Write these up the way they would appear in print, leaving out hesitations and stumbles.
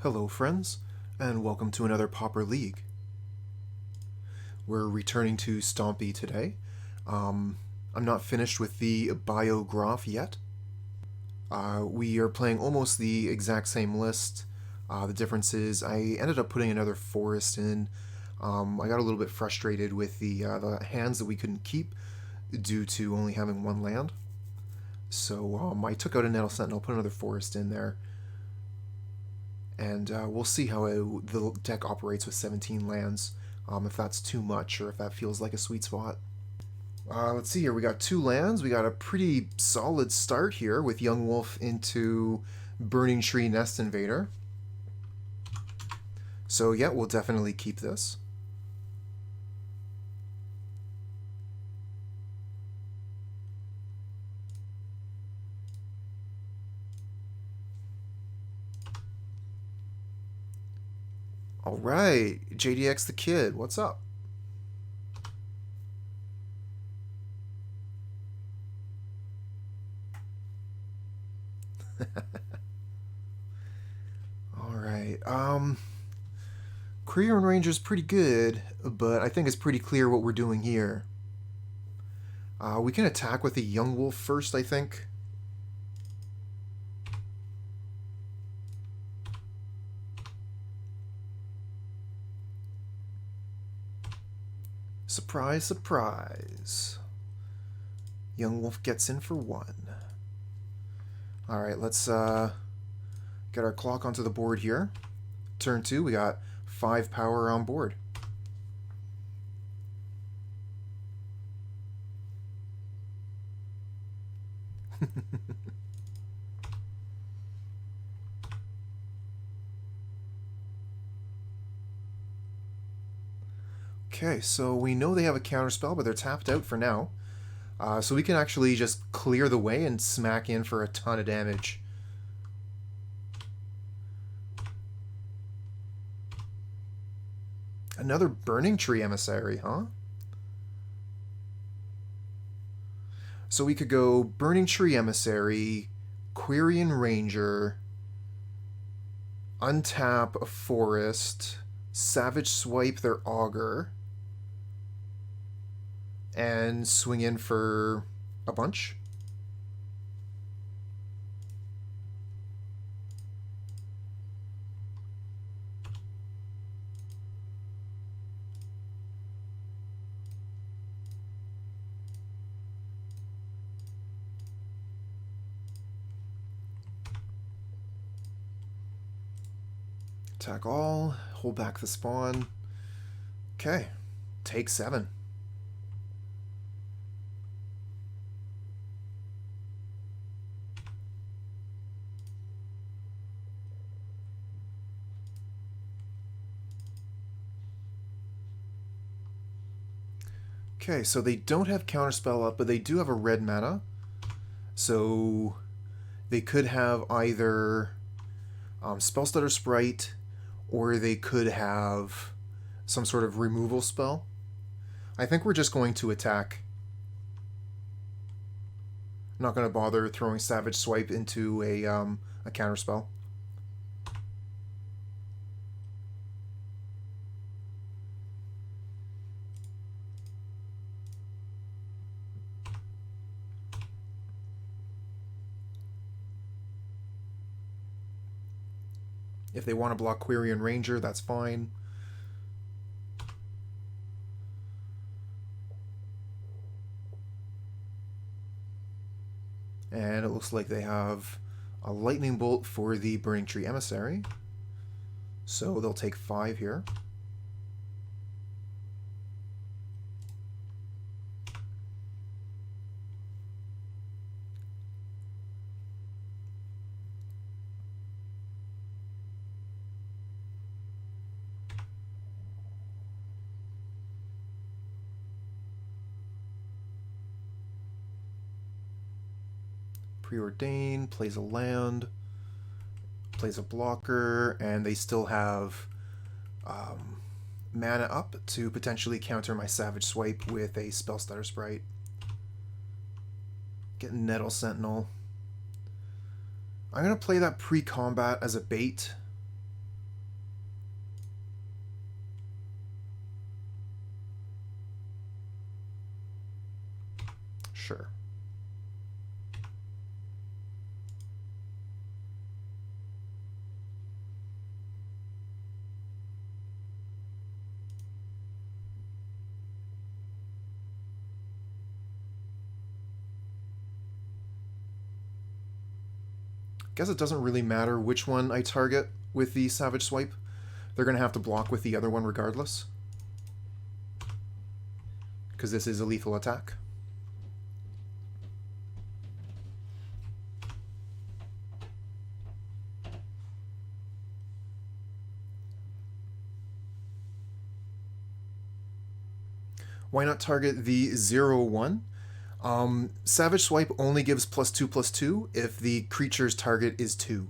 Hello friends, and welcome to another Pauper League. We're returning to Stompy today. I'm not finished with the Bayou Groff yet. We are playing almost the exact same list. The difference is I ended up putting another forest in. I got a little bit frustrated with the hands that we couldn't keep due to only having one land. So I took out a Nettle Sentinel, put another forest in there. And we'll see how the deck operates with 17 lands, if that's too much or if that feels like a sweet spot. Let's see here, we got 2 lands. We got a pretty solid start here with Young Wolf into Burning-Tree Nest Invader. So yeah, we'll definitely keep this. Alright, JDX the Kid, what's up? Alright, Quirion Ranger's pretty good, but I think it's pretty clear what we're doing here. We can attack with a Young Wolf first, I think. Surprise, surprise. Young Wolf gets in for 1. Alright, let's get our clock onto the board here. Turn 2, we got 5 power on board. Okay, so we know they have a counterspell, but they're tapped out for now. So we can actually just clear the way and smack in for a ton of damage. Another Burning-Tree Emissary, huh? So we could go Burning-Tree Emissary, Quirion Ranger, untap a forest, Savage Swipe their Augur, and swing in for a bunch. Attack all, hold back the spawn. Okay, take 7. Okay, so they don't have Counterspell up, but they do have a red mana. So they could have either Spellstutter Sprite, or they could have some sort of removal spell. I think we're just going to attack. I'm not going to bother throwing Savage Swipe into a counterspell. If they want to block Quirion Ranger, that's fine. And it looks like they have a Lightning Bolt for the Burning-Tree Emissary. So they'll take 5 here. Preordain, plays a land, plays a blocker, and they still have mana up to potentially counter my Savage Swipe with a Spellstutter Sprite. Get Nettle Sentinel. I'm going to play that pre-combat as a bait. Sure. Guess it doesn't really matter which one I target with the Savage Swipe. They're going to have to block with the other one regardless, because this is a lethal attack. Why not target the 0/1? Savage Swipe only gives +2/+2 if the creature's target is 2.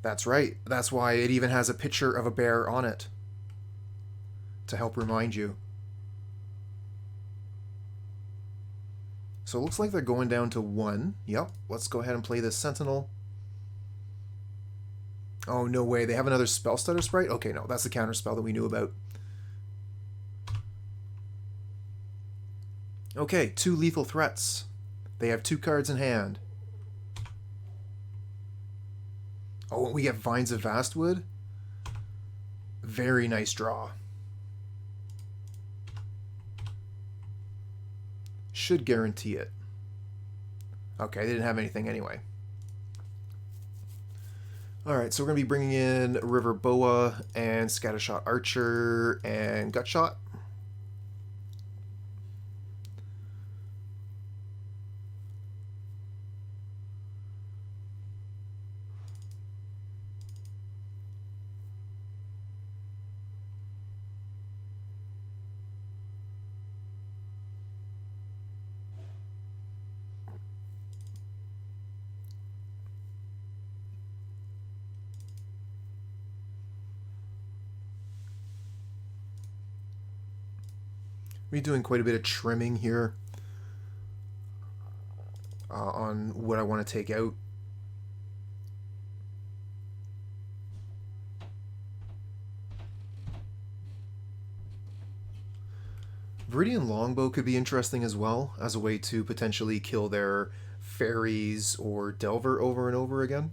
That's right. That's why it even has a picture of a bear on it, to help remind you. So it looks like they're going down to 1. Yep, let's go ahead and play this Sentinel. Oh, no way. They have another Spell Stutter Sprite? Okay, no, that's the counter spell that we knew about. Okay, 2 lethal threats. They have 2 cards in hand. Oh, we get Vines of Vastwood. Very nice draw. Should guarantee it. Okay, they didn't have anything anyway. Alright, so we're going to be bringing in River Boa and Scattershot Archer and Gutshot. We're doing quite a bit of trimming here on what I want to take out. Viridian Longbow could be interesting as well, as a way to potentially kill their Faeries or Delver over and over again.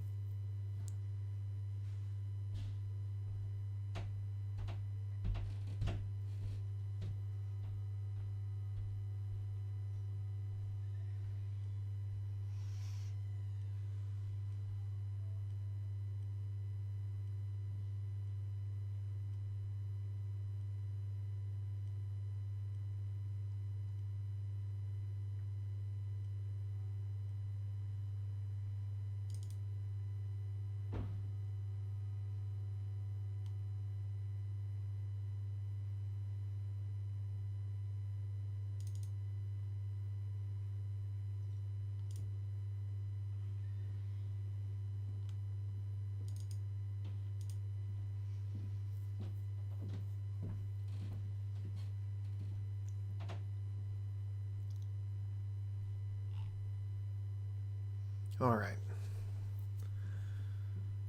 Alright.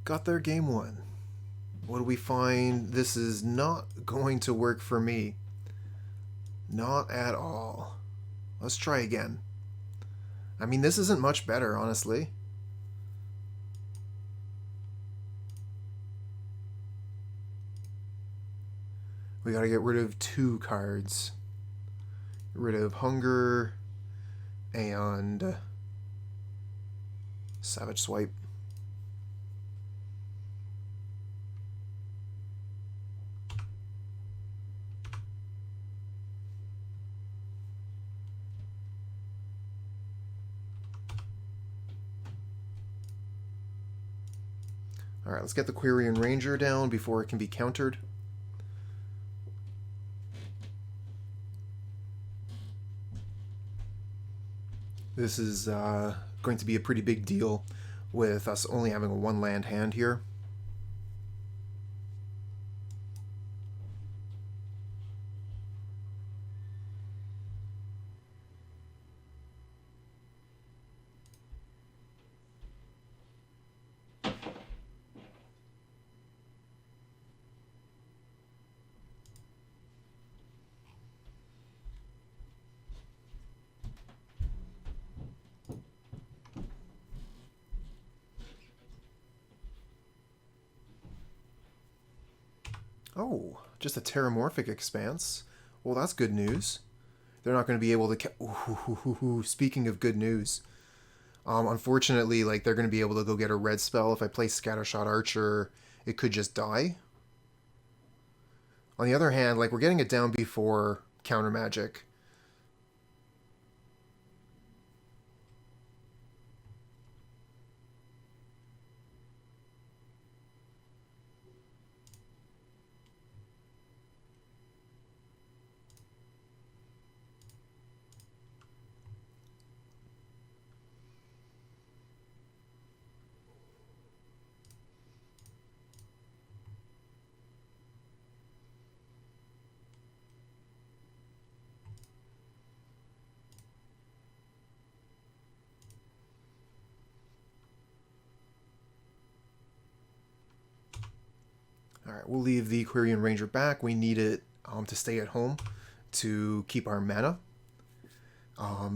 Got their game 1. What do we find? This is not going to work for me. Not at all. Let's try again. I mean, this isn't much better, honestly. We gotta get rid of 2 cards. Get rid of Hunger and Savage Swipe. Alright, let's get the Quirion Ranger down before it can be countered. This is going to be a pretty big deal. with us only having a 1-land hand here. Oh, just a Terramorphic Expanse. Well, that's good news. They're not going to be able to... Ooh, speaking of good news. Unfortunately, like, they're going to be able to go get a red spell. If I play Scattershot Archer, it could just die. On the other hand, like, we're getting it down before counter magic. Alright, we'll leave the Quirion Ranger back. We need it to stay at home to keep our mana.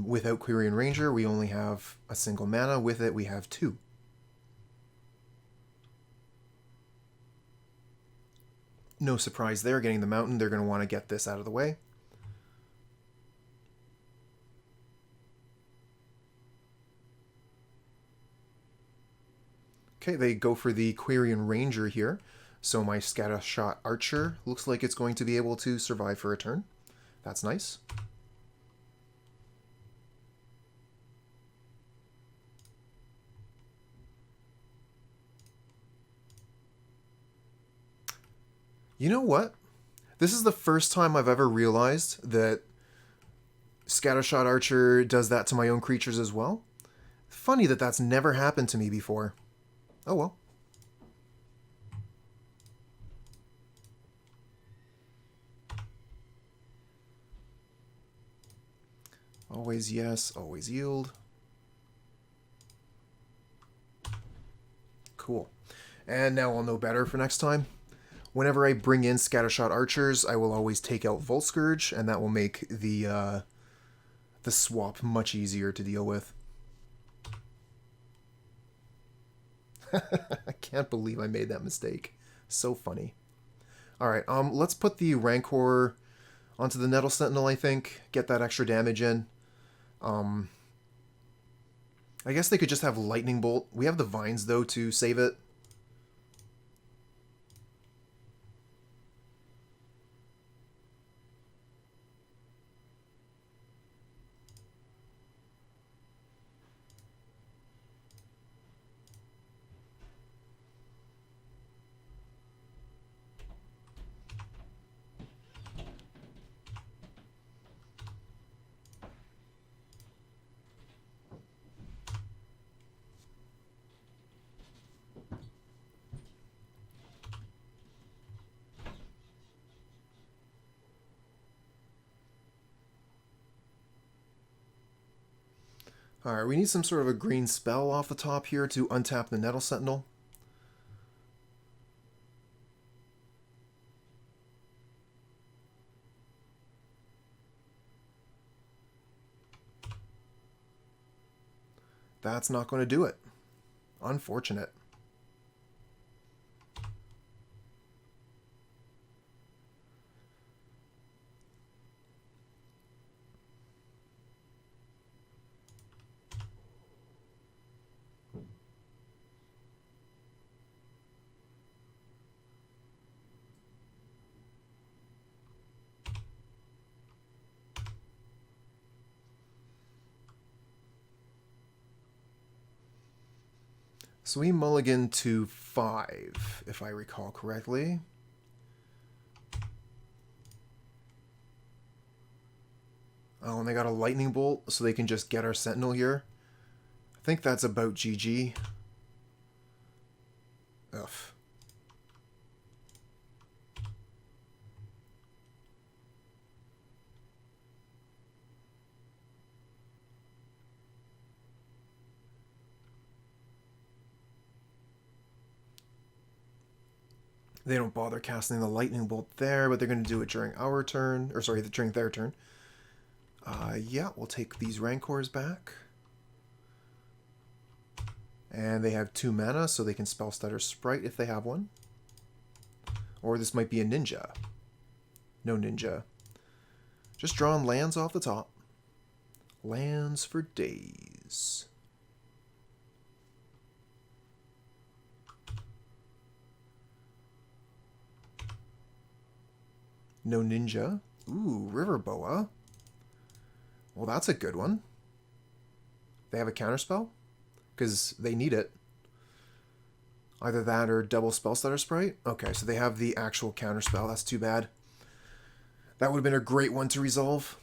Without Quirion Ranger, we only have a single mana. With it, we have 2. No surprise there, getting the mountain. They're going to want to get this out of the way. Okay, they go for the Quirion Ranger here. So my Scattershot Archer looks like it's going to be able to survive for a turn. That's nice. You know what? This is the first time I've ever realized that Scattershot Archer does that to my own creatures as well. Funny that that's never happened to me before. Oh well. Always yes, always yield. Cool. And now I'll know better for next time. Whenever I bring in Scattershot Archers, I will always take out Vault Skirge, and that will make the swap much easier to deal with. I can't believe I made that mistake. So funny. Alright, let's put the Rancor onto the Nettle Sentinel, I think. Get that extra damage in. I guess they could just have Lightning Bolt. We have the Vines, though, to save it. Alright, we need some sort of a green spell off the top here to untap the Nettle Sentinel. That's not going to do it. Unfortunate. So we mulligan to 5, if I recall correctly. Oh, and they got a Lightning Bolt, so they can just get our Sentinel here. I think that's about GG. Ugh. They don't bother casting the lightning bolt there, but they're going to do it during our turn. Or sorry, during their turn. Yeah, we'll take these Rancors back. And they have 2 mana, so they can spell Stutter Sprite if they have one. Or this might be a ninja. No ninja. Just drawing lands off the top. Lands for days. No ninja. Ooh, River Boa. Well, that's a good one. They have a counterspell? Because they need it. Either that or double spell stutter sprite. Okay, so they have the actual counterspell. That's too bad. That would have been a great one to resolve.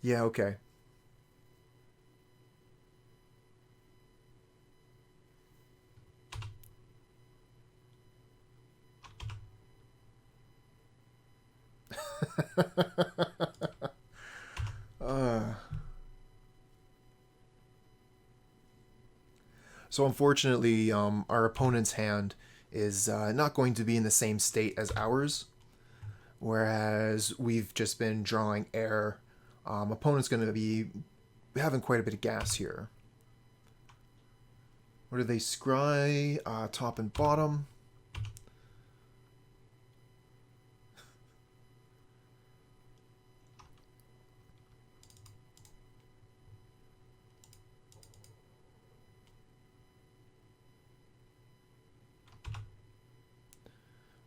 Yeah, okay. So unfortunately, our opponent's hand is not going to be in the same state as ours, whereas we've just been drawing air. Opponent's going to be having quite a bit of gas here. What do they scry? Top and bottom.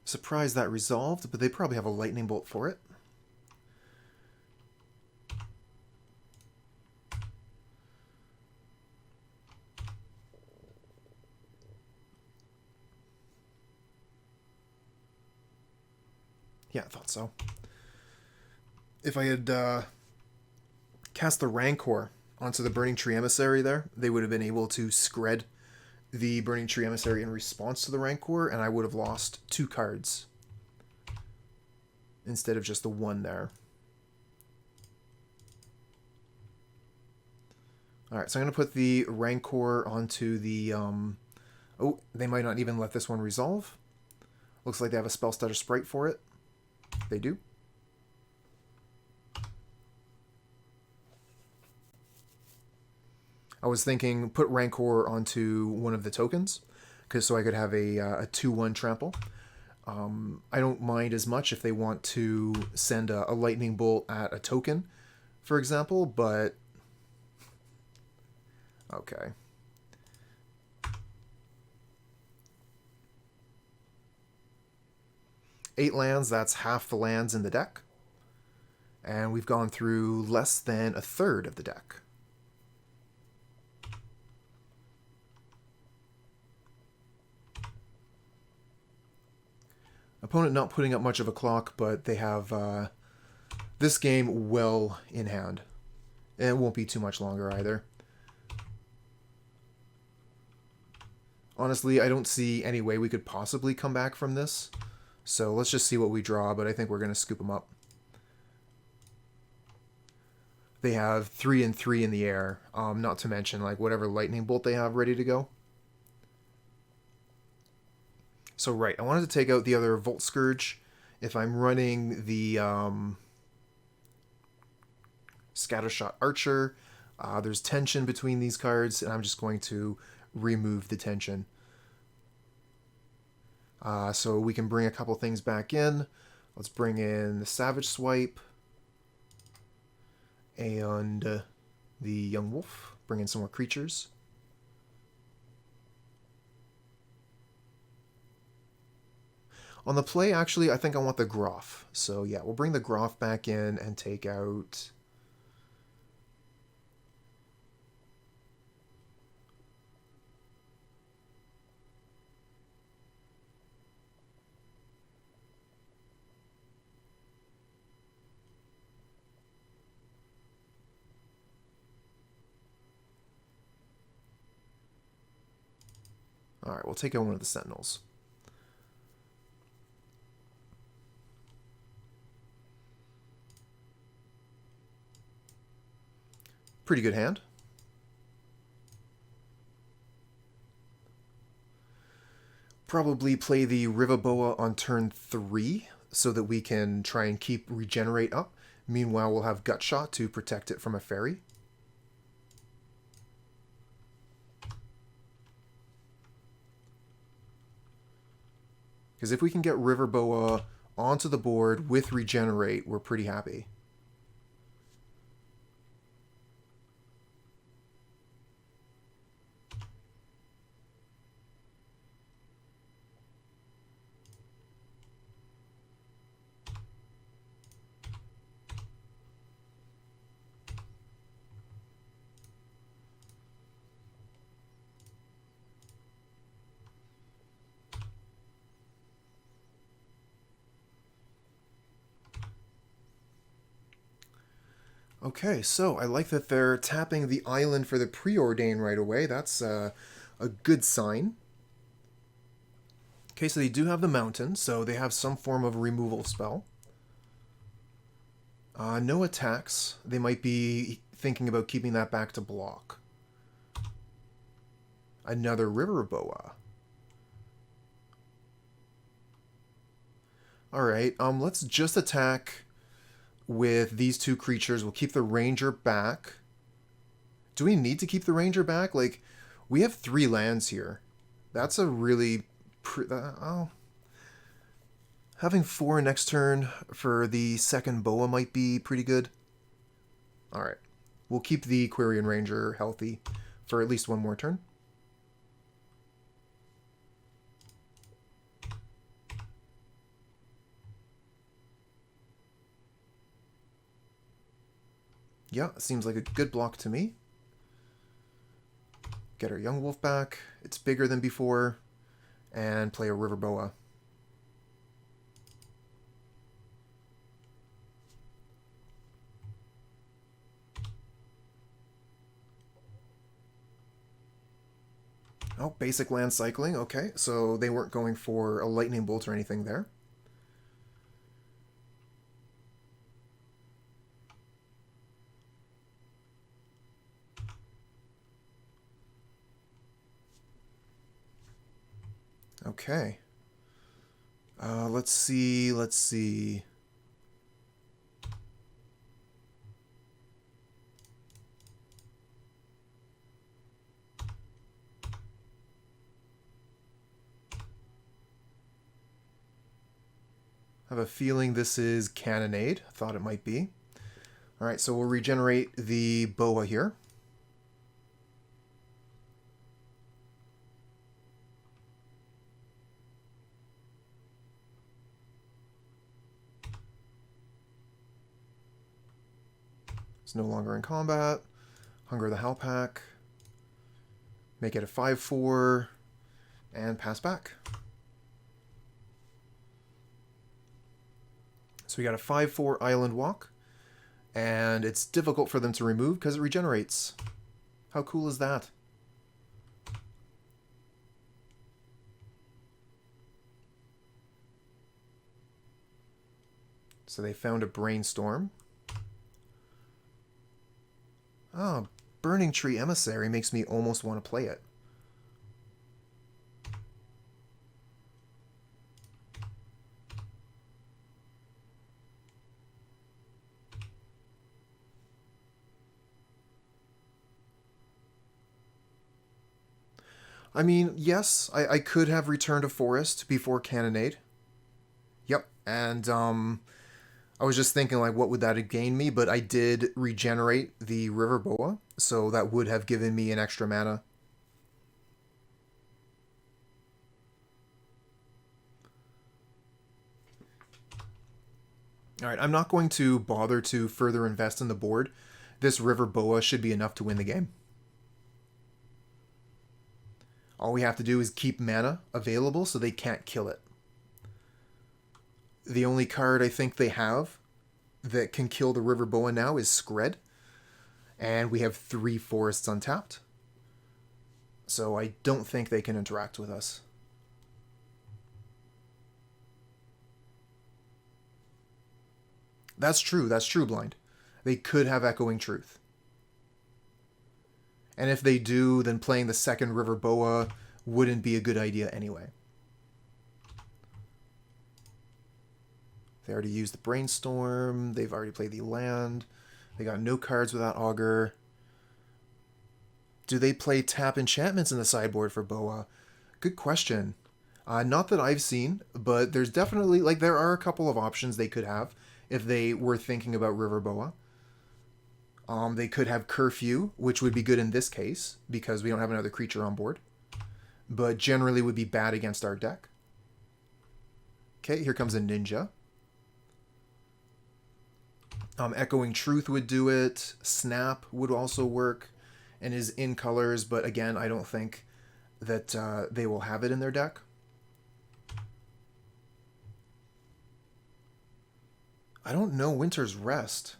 Surprised that resolved, but they probably have a lightning bolt for it. Yeah, I thought so. If I had cast the Rancor onto the Burning-Tree Emissary there, they would have been able to scred the Burning-Tree Emissary in response to the Rancor, and I would have lost 2 cards instead of just the 1 there. Alright, so I'm going to put the Rancor onto the... Oh, they might not even let this one resolve. Looks like they have a Spell Stutter Sprite for it. They do. I was thinking put Rancor onto one of the tokens, so I could have a 2-1 trample. I don't mind as much if they want to send a lightning bolt at a token, for example, but... Okay. Eight lands, that's half the lands in the deck. And we've gone through less than a third of the deck. Opponent not putting up much of a clock, but they have this game well in hand. And it won't be too much longer either. Honestly, I don't see any way we could possibly come back from this. So let's just see what we draw, but I think we're going to scoop them up. They have 3 and 3 in the air, not to mention like whatever lightning bolt they have ready to go. So right, I wanted to take out the other Vault Skirge. If I'm running the Scattershot Archer, there's tension between these cards, and I'm just going to remove the tension. So we can bring a couple things back in. Let's bring in the Savage Swipe and the Young Wolf. Bring in some more creatures. On the play, actually, I think I want the Groff. So yeah, we'll bring the Groff back in and take out... Alright, we'll take out one of the Sentinels. Pretty good hand. Probably play the River Boa on turn 3 so that we can try and keep Regenerate up. Meanwhile, we'll have Gut Shot to protect it from a Fairy. Because if we can get River Boa onto the board with Regenerate, we're pretty happy. Okay, so I like that they're tapping the island for the Preordain right away. That's a good sign. Okay, so they do have the mountain, so they have some form of removal spell. No attacks. They might be thinking about keeping that back to block. Another River Boa. Alright, let's just attack with these two creatures. We'll keep the Ranger back. Do we need to keep the Ranger back? Like, we have 3 lands here. That's a really... having 4 next turn for the second Boa might be pretty good. Alright. We'll keep the Quirion Ranger healthy for at least one more turn. Yeah, seems like a good block to me. Get our Young Wolf back. It's bigger than before. And play a River Boa. Oh, basic land cycling. Okay, so they weren't going for a Lightning Bolt or anything there. Okay. Let's see. I have a feeling this is Cannonade. Thought it might be. Alright, so we'll regenerate the Boa here. It's no longer in combat. Hunger the Howlpack. Make it a 5/4. And pass back. So we got a 5/4 Island Walk. And it's difficult for them to remove because it regenerates. How cool is that? So they found a Brainstorm. Oh, Burning-Tree Emissary makes me almost want to play it. I mean, yes, I could have returned a forest before Cannonade. Yep, And I was just thinking, like, what would that have gained me? But I did regenerate the River Boa, so that would have given me an extra mana. Alright, I'm not going to bother to further invest in the board. This River Boa should be enough to win the game. All we have to do is keep mana available so they can't kill it. The only card I think they have that can kill the River Boa now is Skred. And we have 3 forests untapped. So I don't think they can interact with us. That's true, Blind. They could have Echoing Truth. And if they do, then playing the second River Boa wouldn't be a good idea anyway. They already used the Brainstorm. They've already played the land. They got no cards without Augur. Do they play tap enchantments in the sideboard for Boa? Good question. Not that I've seen, but there's definitely, like, there are a couple of options they could have if they were thinking about River Boa. They could have Curfew, which would be good in this case, because we don't have another creature on board. But generally would be bad against our deck. Okay, here comes a Ninja. Echoing Truth would do it. Snap would also work and is in colors, but again, I don't think that they will have it in their deck. I don't know Winter's Rest.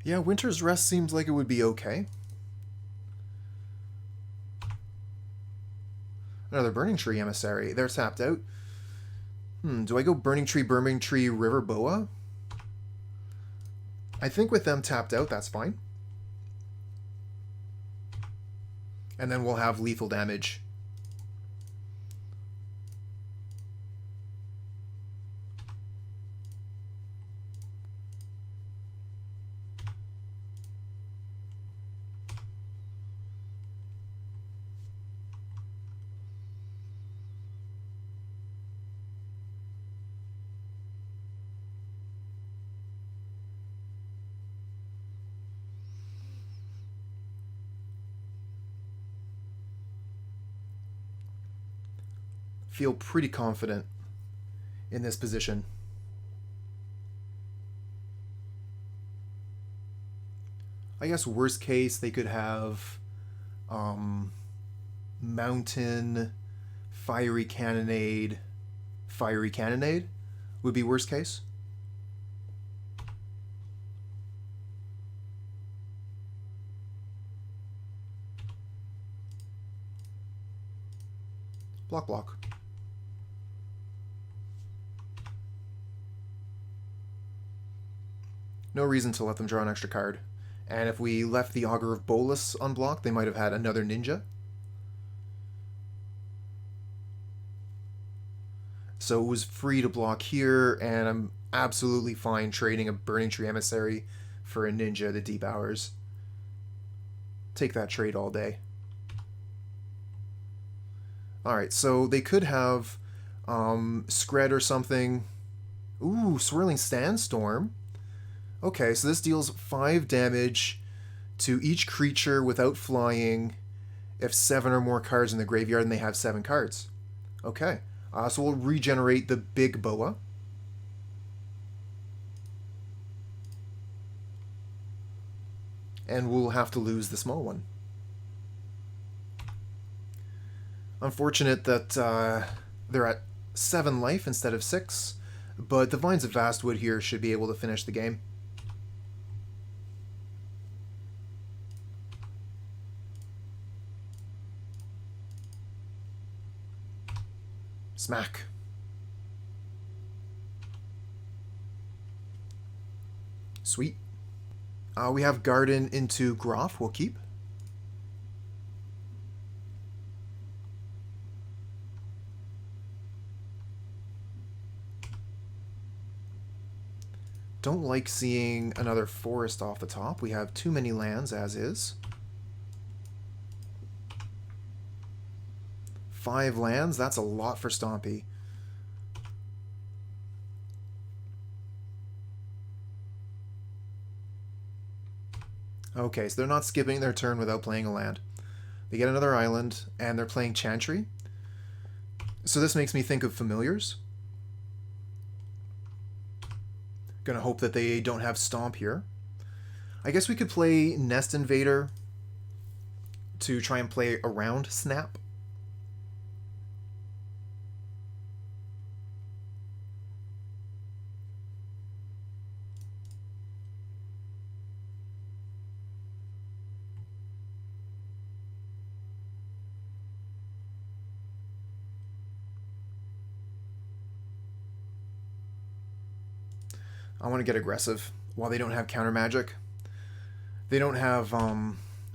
Yeah, Winter's Rest seems like it would be okay. Another Burning-Tree Emissary. They're tapped out. Do I go Burning-Tree, River Boa? I think with them tapped out, that's fine. And then we'll have lethal damage. Feel pretty confident in this position. I guess worst case they could have Mountain, Fiery Cannonade would be worst case. Block. No reason to let them draw an extra card. And if we left the Augur of Bolas unblocked, they might have had another Ninja. So it was free to block here, and I'm absolutely fine trading a Burning-Tree Emissary for a Ninja to deep hours. Take that trade all day. Alright, so they could have Skred or something. Ooh, Swirling Sandstorm. Okay, so this deals 5 damage to each creature without flying if 7 or more cards in the graveyard and they have 7 cards. Okay, so we'll regenerate the big Boa. And we'll have to lose the small one. Unfortunate that they're at 7 life instead of 6, but the Vines of Vastwood here should be able to finish the game. Smack. Sweet. We have Garden into Groff. We'll keep. Don't like seeing another forest off the top. We have too many lands as is. 5 lands, that's a lot for Stompy. Okay, so they're not skipping their turn without playing a land. They get another island, and they're playing Chantry. So this makes me think of Familiars. Gonna hope that they don't have Stomp here. I guess we could play Nest Invader to try and play around Snap. I want to get aggressive while they don't have counter magic. They don't have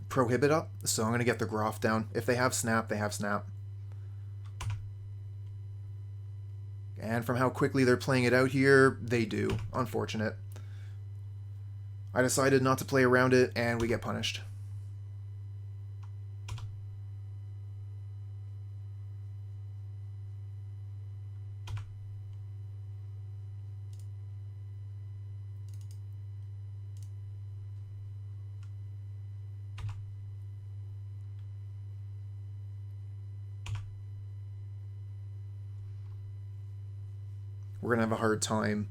Prohibit up, so I'm going to get the Groff down. If they have Snap, they have Snap. And from how quickly they're playing it out here, they do. Unfortunate. I decided not to play around it, and we get punished. We're going to have a hard time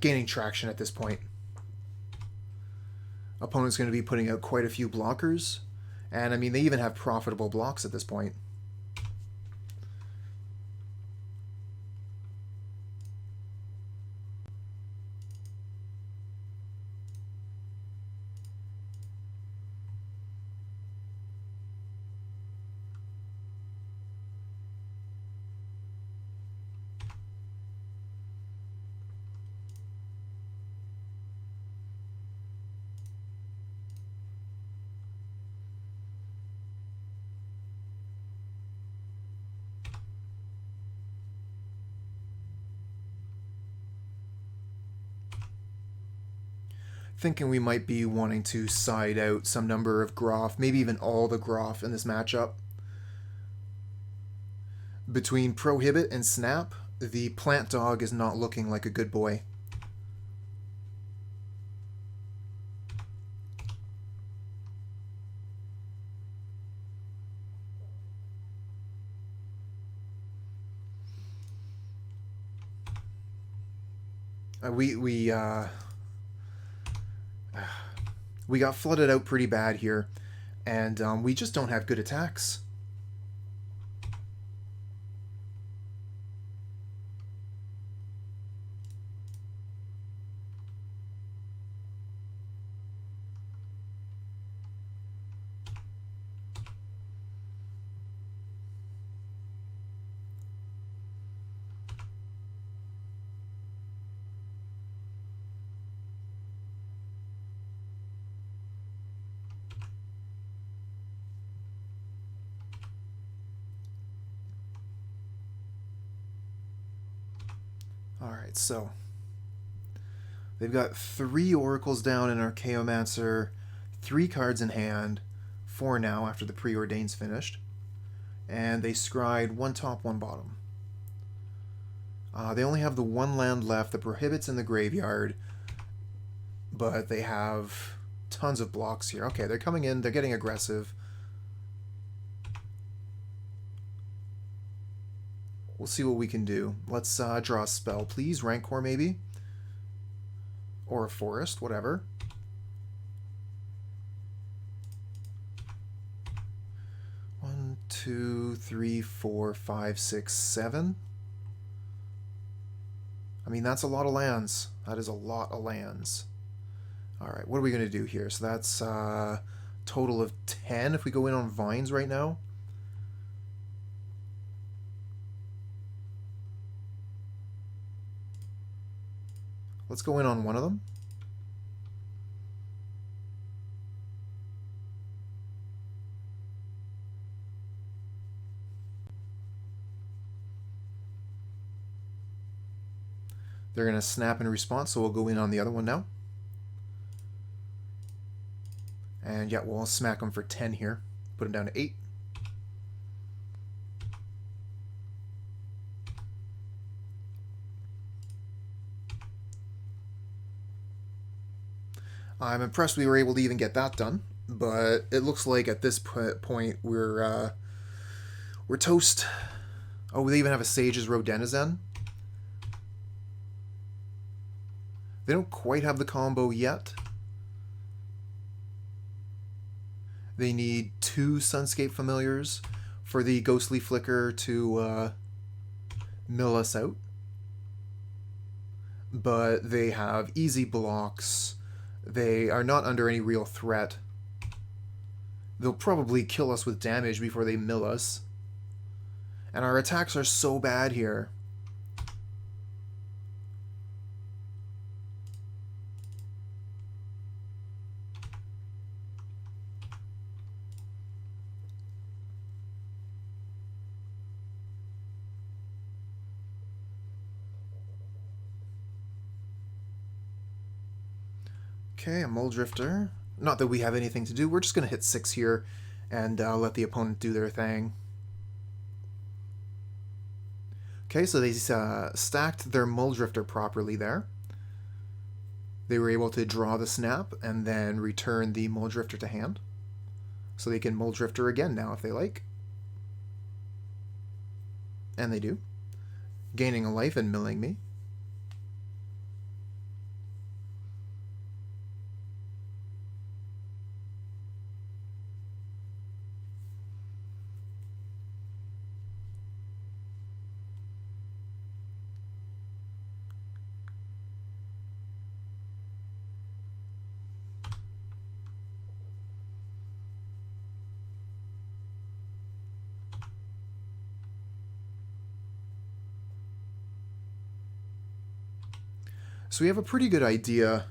gaining traction at this point. Opponent's going to be putting out quite a few blockers. And, I mean, they even have profitable blocks at this point. Thinking we might be wanting to side out some number of Groff, maybe even all the Groff in this matchup. Between Prohibit and Snap, the Plant Dog is not looking like a good boy. We got flooded out pretty bad here, and we just don't have good attacks. Alright, so they've got 3 Oracles down in Archaeomancer, 3 cards in hand, 4 now after the Preordained's finished, and they scryed 1 top, 1 bottom. They only have the 1 land left, the Prohibit's in the graveyard, but they have tons of blocks here. Okay, they're coming in, they're getting aggressive. We'll see what we can do. Let's draw a spell, please. Rancor, maybe? Or a forest, whatever. One, two, three, four, five, six, 7. I mean, that's a lot of lands. That is a lot of lands. Alright, what are we going to do here? So that's a total of 10 if we go in on Vines right now. Let's go in on one of them. They're going to snap in response, so we'll go in on the other one now. And yeah, we'll smack them for 10 here. Put them down to 8. I'm impressed we were able to even get that done, but it looks like at this point we're toast. Oh, they even have a Sage's Road Denizen. They don't quite have the combo yet. They need 2 Sunscape Familiars for the Ghostly Flicker to mill us out. But they have easy blocks. They are not under any real threat. They'll probably kill us with damage before they mill us. And our attacks are so bad here. Okay, a Muldrifter. Not that we have anything to do. We're just going to hit 6 here and let the opponent do their thing. Okay, so they stacked their Muldrifter properly there. They were able to draw the snap and then return the Muldrifter to hand. So they can Muldrifter again now if they like. And they do. Gaining a life and milling me. So we have a pretty good idea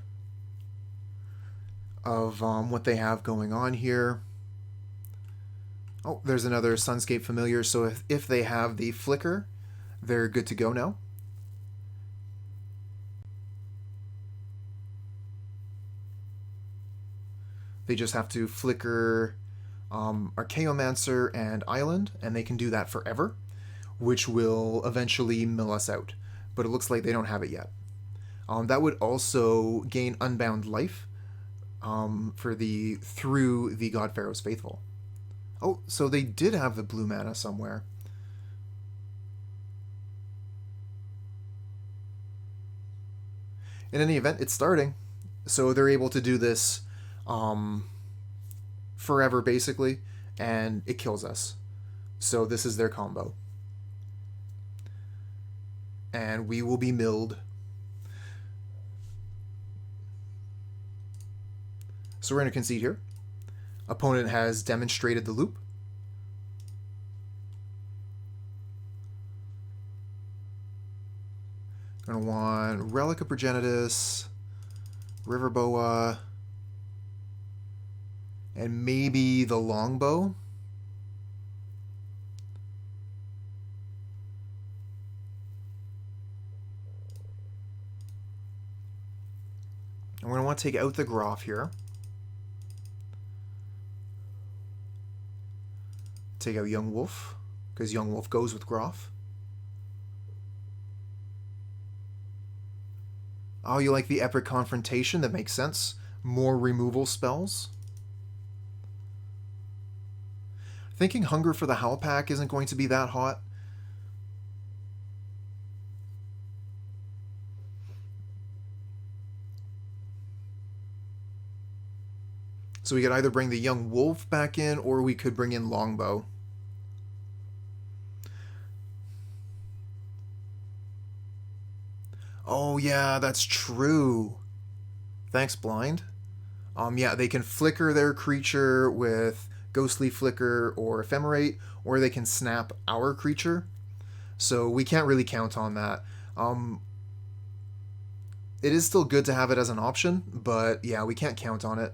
of what they have going on here. Oh, there's another Sunscape Familiar, so if they have the Flicker, they're good to go now. They just have to Flicker Archaeomancer and Island, and they can do that forever, which will eventually mill us out. But it looks like they don't have it yet. That would also gain Unbound Life through the God Pharaoh's Faithful. Oh, so they did have the blue mana somewhere. In any event, it's starting. So they're able to do this forever, basically, and it kills us. So this is their combo. And we will be milled. So we're going to concede here. Opponent has demonstrated the loop. Going to want Relic of Progenitus, River Boa, and maybe the Longbow. And we're going to want to take out the Groff here. Take out Young Wolf, because Young Wolf goes with Groff. Oh, you like the Epic Confrontation? That makes sense. More removal spells. Thinking Hunger for the Howlpack isn't going to be that hot. So we could either bring the Young Wolf back in, or we could bring in Longbow. Oh yeah, that's true. Thanks, Blind. Yeah, they can flicker their creature with Ghostly Flicker or Ephemerate, or they can snap our creature. So we can't really count on that. It is still good to have it as an option, but yeah, we can't count on it.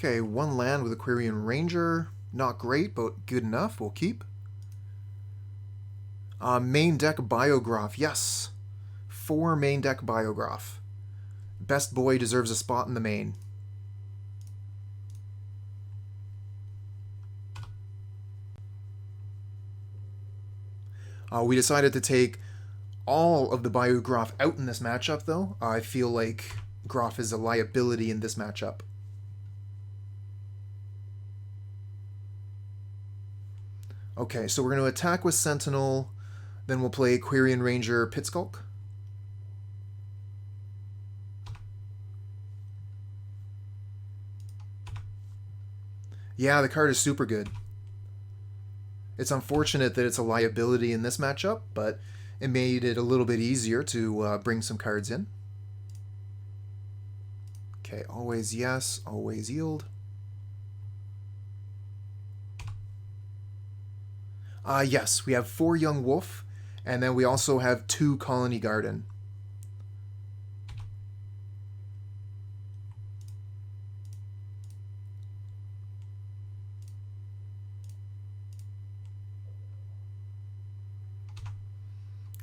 Okay, one land with a Quirion Ranger. Not great, but good enough. We'll keep. Main deck Bayou Groff. Yes. 4 main deck Bayou Groff. Best boy deserves a spot in the main. We decided to take all of the Bayou Groff out in this matchup, though. I feel like Groff is a liability in this matchup. Okay, so we're going to attack with Sentinel, then we'll play Quirion Ranger Pit-Skulk. Yeah, the card is super good. It's unfortunate that it's a liability in this matchup, but it made it a little bit easier to bring some cards in. Okay, always yes, always yield. Yes, we have 4 Young Wolf, and then we also have 2 Khalni Garden.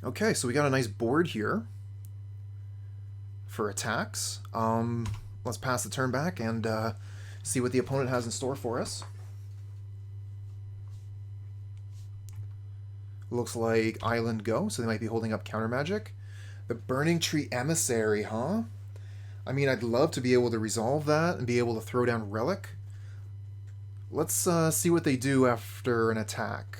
Okay, so we got a nice board here for attacks. Let's pass the turn back and see what the opponent has in store for us. Looks like Island Go, so they might be holding up counter magic. The Burning-Tree Emissary, huh? I mean, I'd love to be able to resolve that and be able to throw down Relic. Let's see what they do after an attack.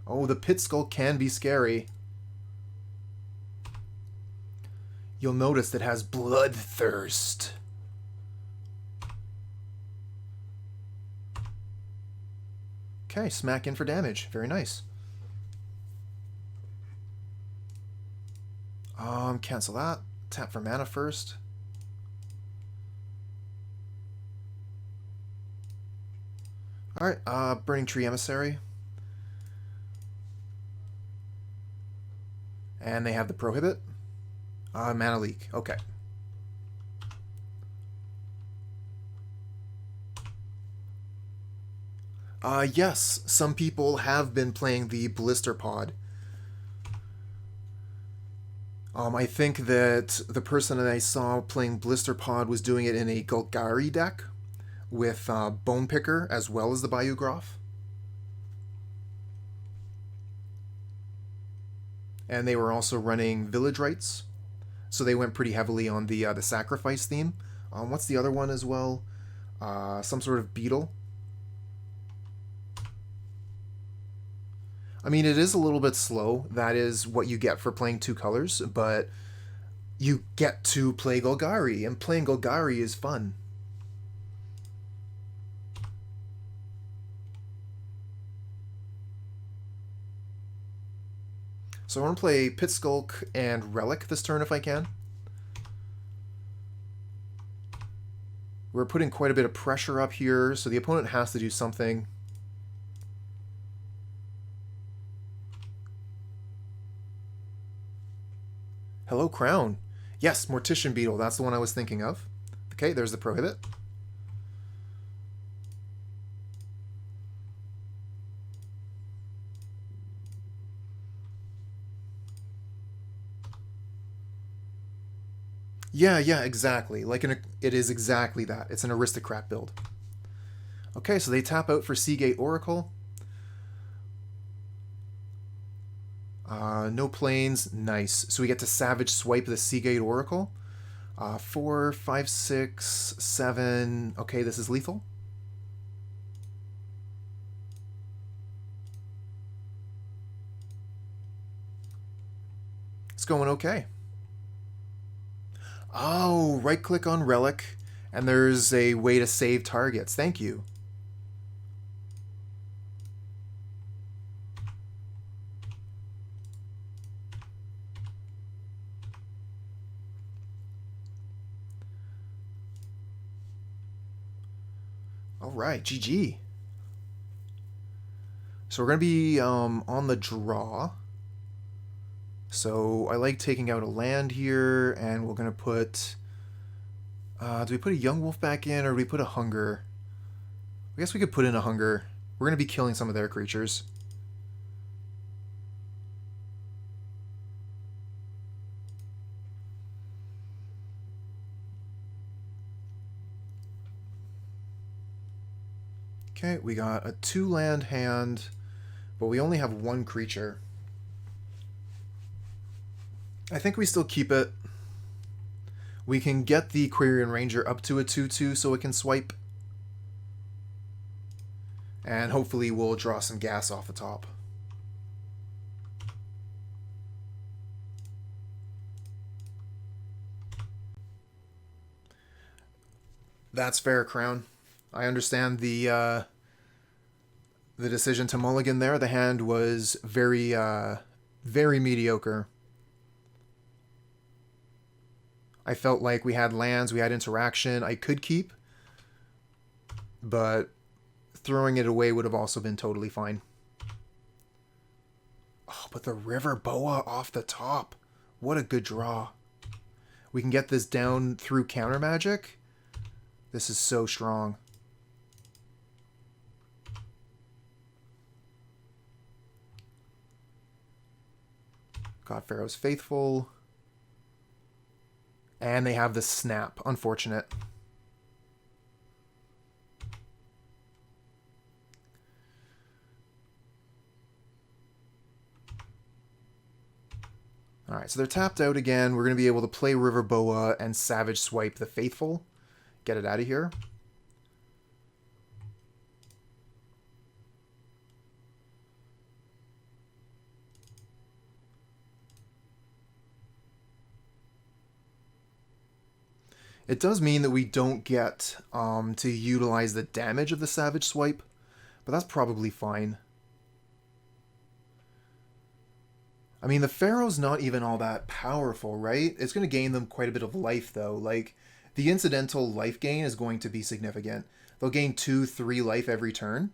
Oh, the Pit-Skulk can be scary. You'll notice that it has Bloodthirst. Okay, smack in for damage. Very nice. Cancel that. Tap for mana first. Alright, Burning-Tree Emissary. And they have the Prohibit. Mana Leak. Okay. Yes, some people have been playing the Blister Pod. I think that the person that I saw playing Blister Pod was doing it in a Golgari deck with Bone Picker as well as the Bayou Groff. And they were also running Village Rites, so they went pretty heavily on the Sacrifice theme. What's the other one as well? Some sort of beetle. I mean, it is a little bit slow. That is what you get for playing 2 colors, but you get to play Golgari, and playing Golgari is fun. So I want to play Pit-Skulk and Relic this turn if I can. We're putting quite a bit of pressure up here, so the opponent has to do something. Hello, Crown. Yes, Mortician Beetle. That's the one I was thinking of. Okay, there's the Prohibit. Yeah, exactly. It is exactly that. It's an Aristocrat build. Okay, so they tap out for Seagate Oracle. No planes. Nice. So we get to Savage Swipe the Seagate Oracle. 4, 5, 6, 7. Okay, this is lethal. It's going okay. Oh, right-click on Relic, and there's a way to save targets. Thank you. All right, GG. So we're going to be on the draw. So I like taking out a land here, and we're going to put Do we put a Young Wolf back in, or do we put a Hunger? I guess we could put in a Hunger. We're going to be killing some of their creatures. Okay, we got a 2-land hand, but we only have 1 creature. I think we still keep it. We can get the Quirion Ranger up to a 2/2 so it can swipe. And hopefully we'll draw some gas off the top. That's fair, Crown. I understand the decision to mulligan there. The hand was very mediocre. I felt like we had lands, we had interaction. I could keep, but throwing it away would have also been totally fine. Oh, but the River Boa off the top. What a good draw. We can get this down through counter magic. This is so strong. God Pharaoh's Faithful. And they have the Snap. Unfortunate. Alright, so they're tapped out again. We're going to be able to play River Boa and Savage Swipe the Faithful. Get it out of here. It does mean that we don't get to utilize the damage of the Savage Swipe, but that's probably fine. I mean, the Pharaoh's not even all that powerful, right? It's going to gain them quite a bit of life, though. Like, the incidental life gain is going to be significant. They'll gain 2-3 life every turn.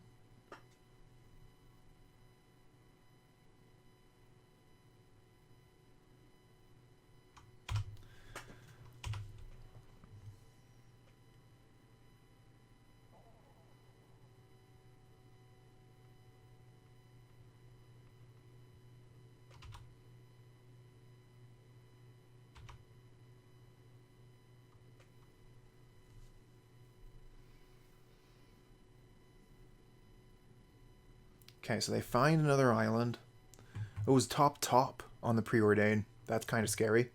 Okay, so they find another island. It was top on the Preordain. That's kind of scary.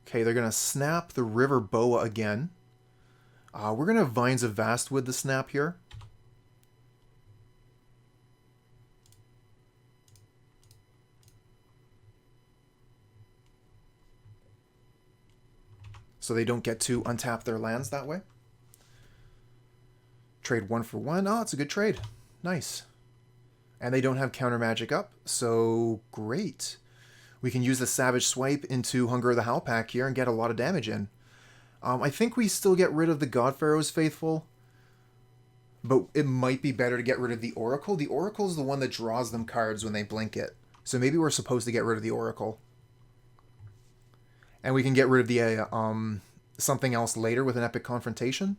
Okay, they're going to snap the River Boa again. We're going to Vines of Vastwood the snap here. So they don't get to untap their lands that way. Trade 1 for 1. Oh, it's a good trade. Nice. And they don't have counter magic up, so great. We can use the Savage Swipe into Hunger of the Howlpack here and get a lot of damage in. I think we still get rid of the God Pharaoh's Faithful, but it might be better to get rid of the Oracle. The Oracle is the one that draws them cards when they blink it, so maybe we're supposed to get rid of the Oracle. And we can get rid of the something else later with an Epic Confrontation.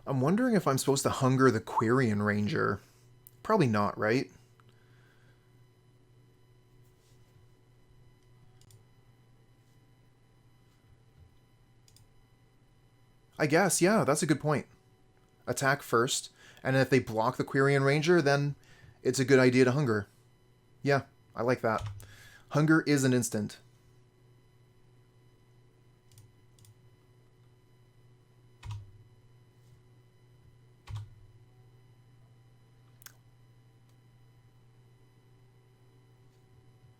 I'm wondering if I'm supposed to Hunger the Quirion Ranger. Probably not, right? I guess, yeah, that's a good point. Attack first, and if they block the Quirion Ranger, then it's a good idea to Hunger. Yeah, I like that. Hunger is an instant.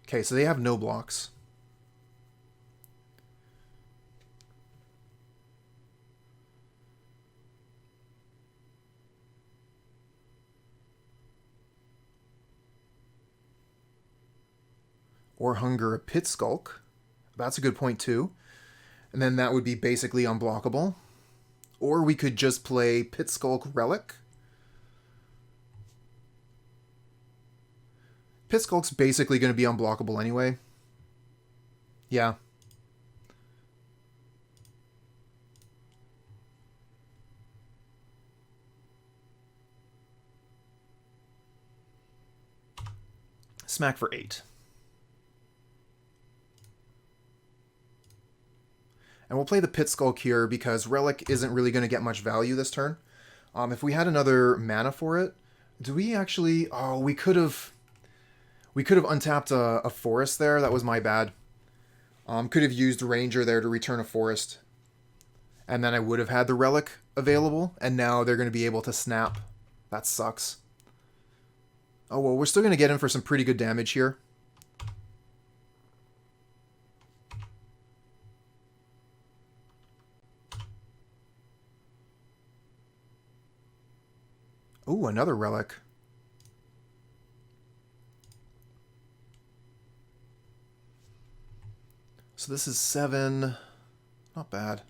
Okay, so they have no blocks. Or Hunger a Pit-Skulk. That's a good point too. And then that would be basically unblockable. Or we could just play Pit-Skulk Relic. Pit-Skulk's basically going to be unblockable anyway. Yeah. Smack for 8. And we'll play the Pit-Skulk here because Relic isn't really going to get much value this turn. If we had another mana for it, do we actually... Oh, we could have untapped a forest there. That was my bad. Could have used Ranger there to return a forest. And then I would have had the Relic available. And now they're going to be able to snap. That sucks. Oh, well, we're still going to get in for some pretty good damage here. Ooh, another Relic. So this is 7. Not bad.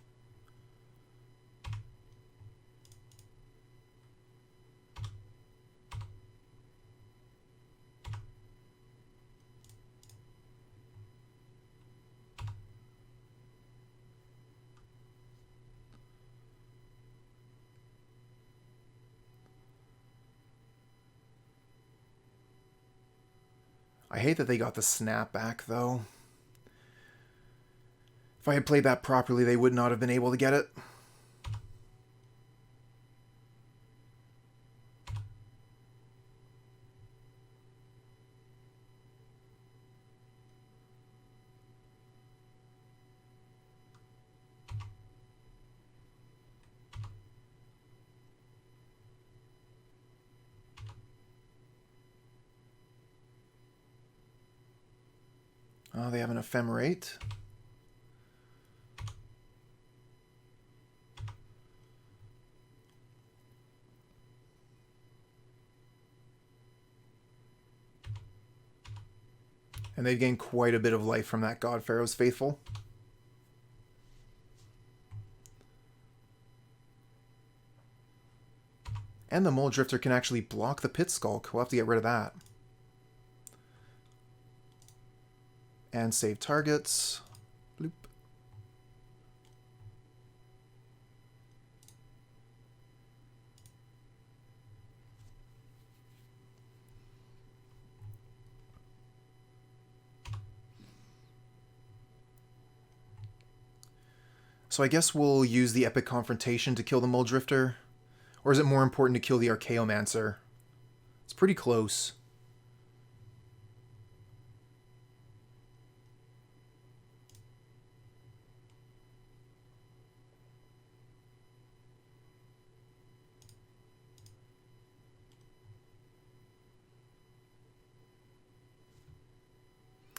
I hate that they got the snap back, though. If I had played that properly, they would not have been able to get it. Oh, they have an Ephemerate. And they've gained quite a bit of life from that God Pharaoh's Faithful. And the Mole Drifter can actually block the Pit-Skulk. We'll have to get rid of that. And save targets. Bloop. So I guess we'll use the Epic Confrontation to kill the Mole Drifter. Or is it more important to kill the Archaeomancer? It's pretty close.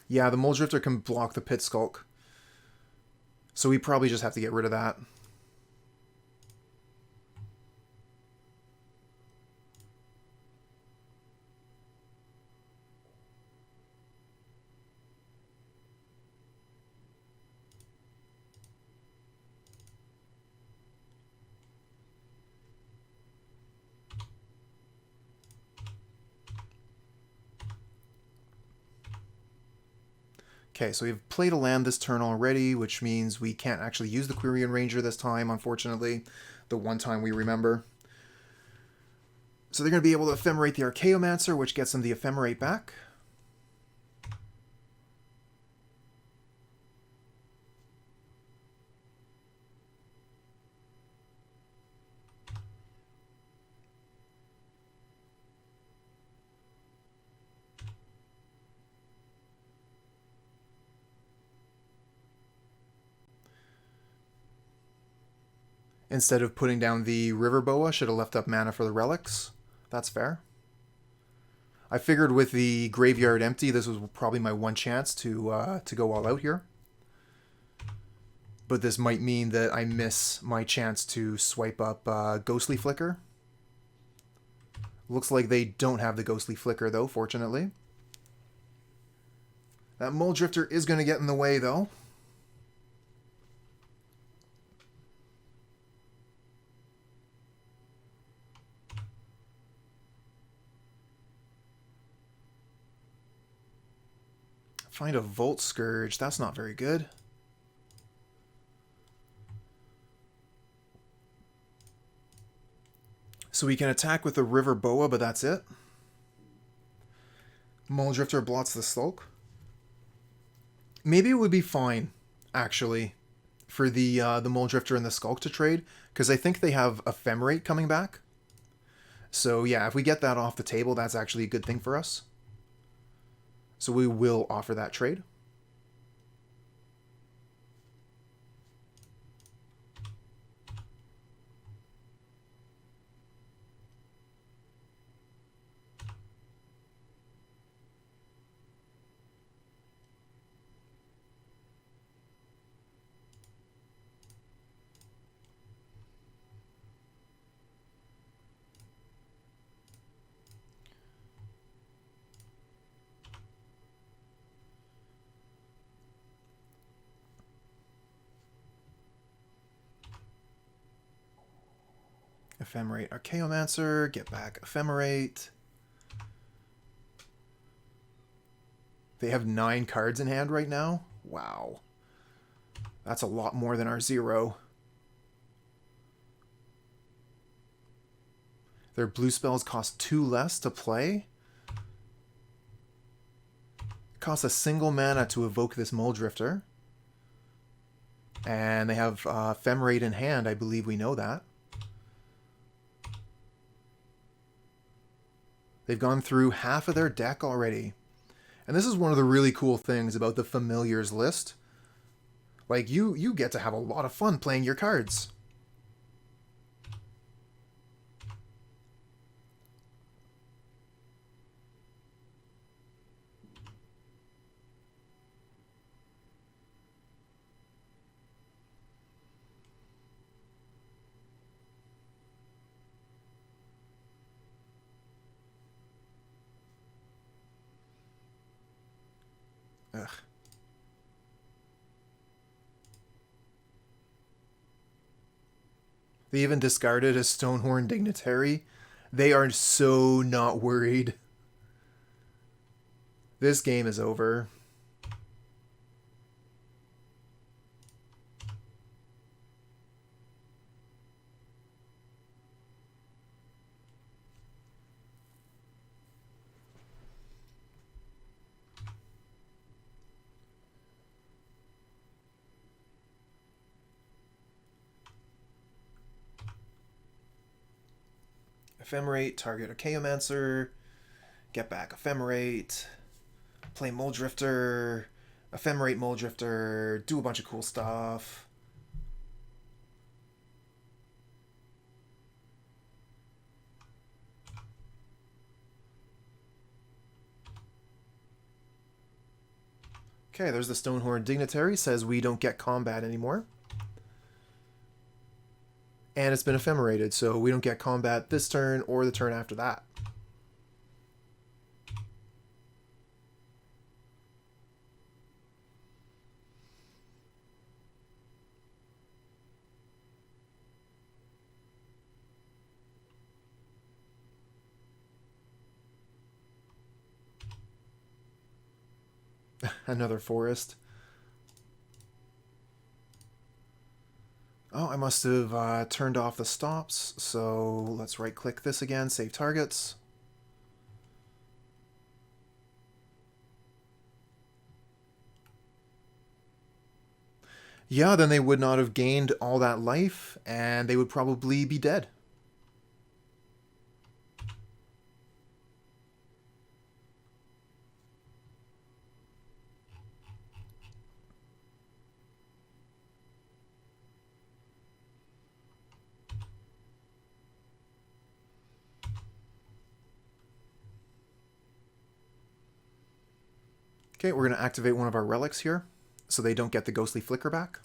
Yeah, the Mole Drifter can block the Pit-Skulk. So we probably just have to get rid of that. Okay, so we've played a land this turn already, which means we can't actually use the Quirion Ranger this time, unfortunately. The one time we remember. So they're going to be able to Ephemerate the Archaeomancer, which gets them the Ephemerate back. Instead of putting down the River Boa, should have left up mana for the relics. That's fair. I figured with the graveyard empty, this was probably my one chance to go all out here. But this might mean that I miss my chance to swipe up Ghostly Flicker. Looks like they don't have the Ghostly Flicker, though, fortunately. That Mole Drifter is going to get in the way, though. Find a Vault Skirge. That's not very good. So we can attack with the River Boa, but that's it. Mole Drifter blots the Skulk. Maybe it would be fine, actually, for the Mole Drifter and the Skulk to trade, because I think they have Ephemerate coming back. So yeah, if we get that off the table, that's actually a good thing for us. So we will offer that trade. Ephemerate Archaeomancer, get back Ephemerate. They have 9 cards in hand right now? Wow. That's a lot more than our 0. Their blue spells cost 2 less to play. It costs a single mana to evoke this Mole Drifter. And they have Ephemerate in hand, I believe we know that. They've gone through half of their deck already. And this is one of the really cool things about the Familiars list. Like, you get to have a lot of fun playing your cards. Ugh. They even discarded a Stonehorn Dignitary. They are so not worried. This game is over. Ephemerate, target Archaeomancer, get back Ephemerate, play Mole Drifter, Ephemerate Mole Drifter, do a bunch of cool stuff. Okay, there's the Stonehorn Dignitary, says we don't get combat anymore. And it's been ephemerated, so we don't get combat this turn or the turn after that. Another forest. Oh, I must have turned off the stops, so let's right-click this again, save targets. Yeah, then they would not have gained all that life, and they would probably be dead. Okay, we're going to activate one of our relics here, so they don't get the Ghostly Flicker back.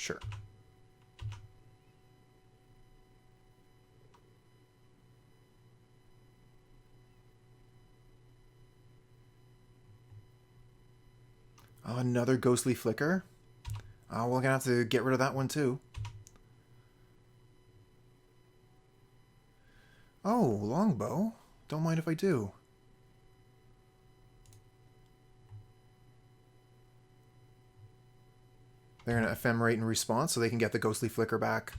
Sure. Another ghostly flicker. We're gonna have to get rid of that one too. Oh, longbow. Don't mind if I do. They're gonna ephemerate in response so they can get the ghostly flicker back.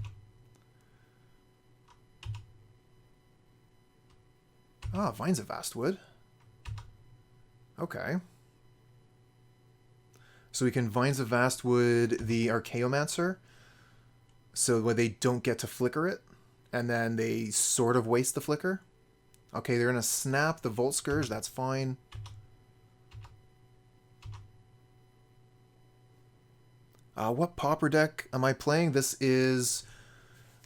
Ah, Vines of Vastwood. Okay. So we can Vines of Vastwood the Archaeomancer, so where they don't get to flicker it, and then they sort of waste the flicker. Okay, they're going to snap the Vault Skirge, that's fine. What Pauper deck am I playing? This is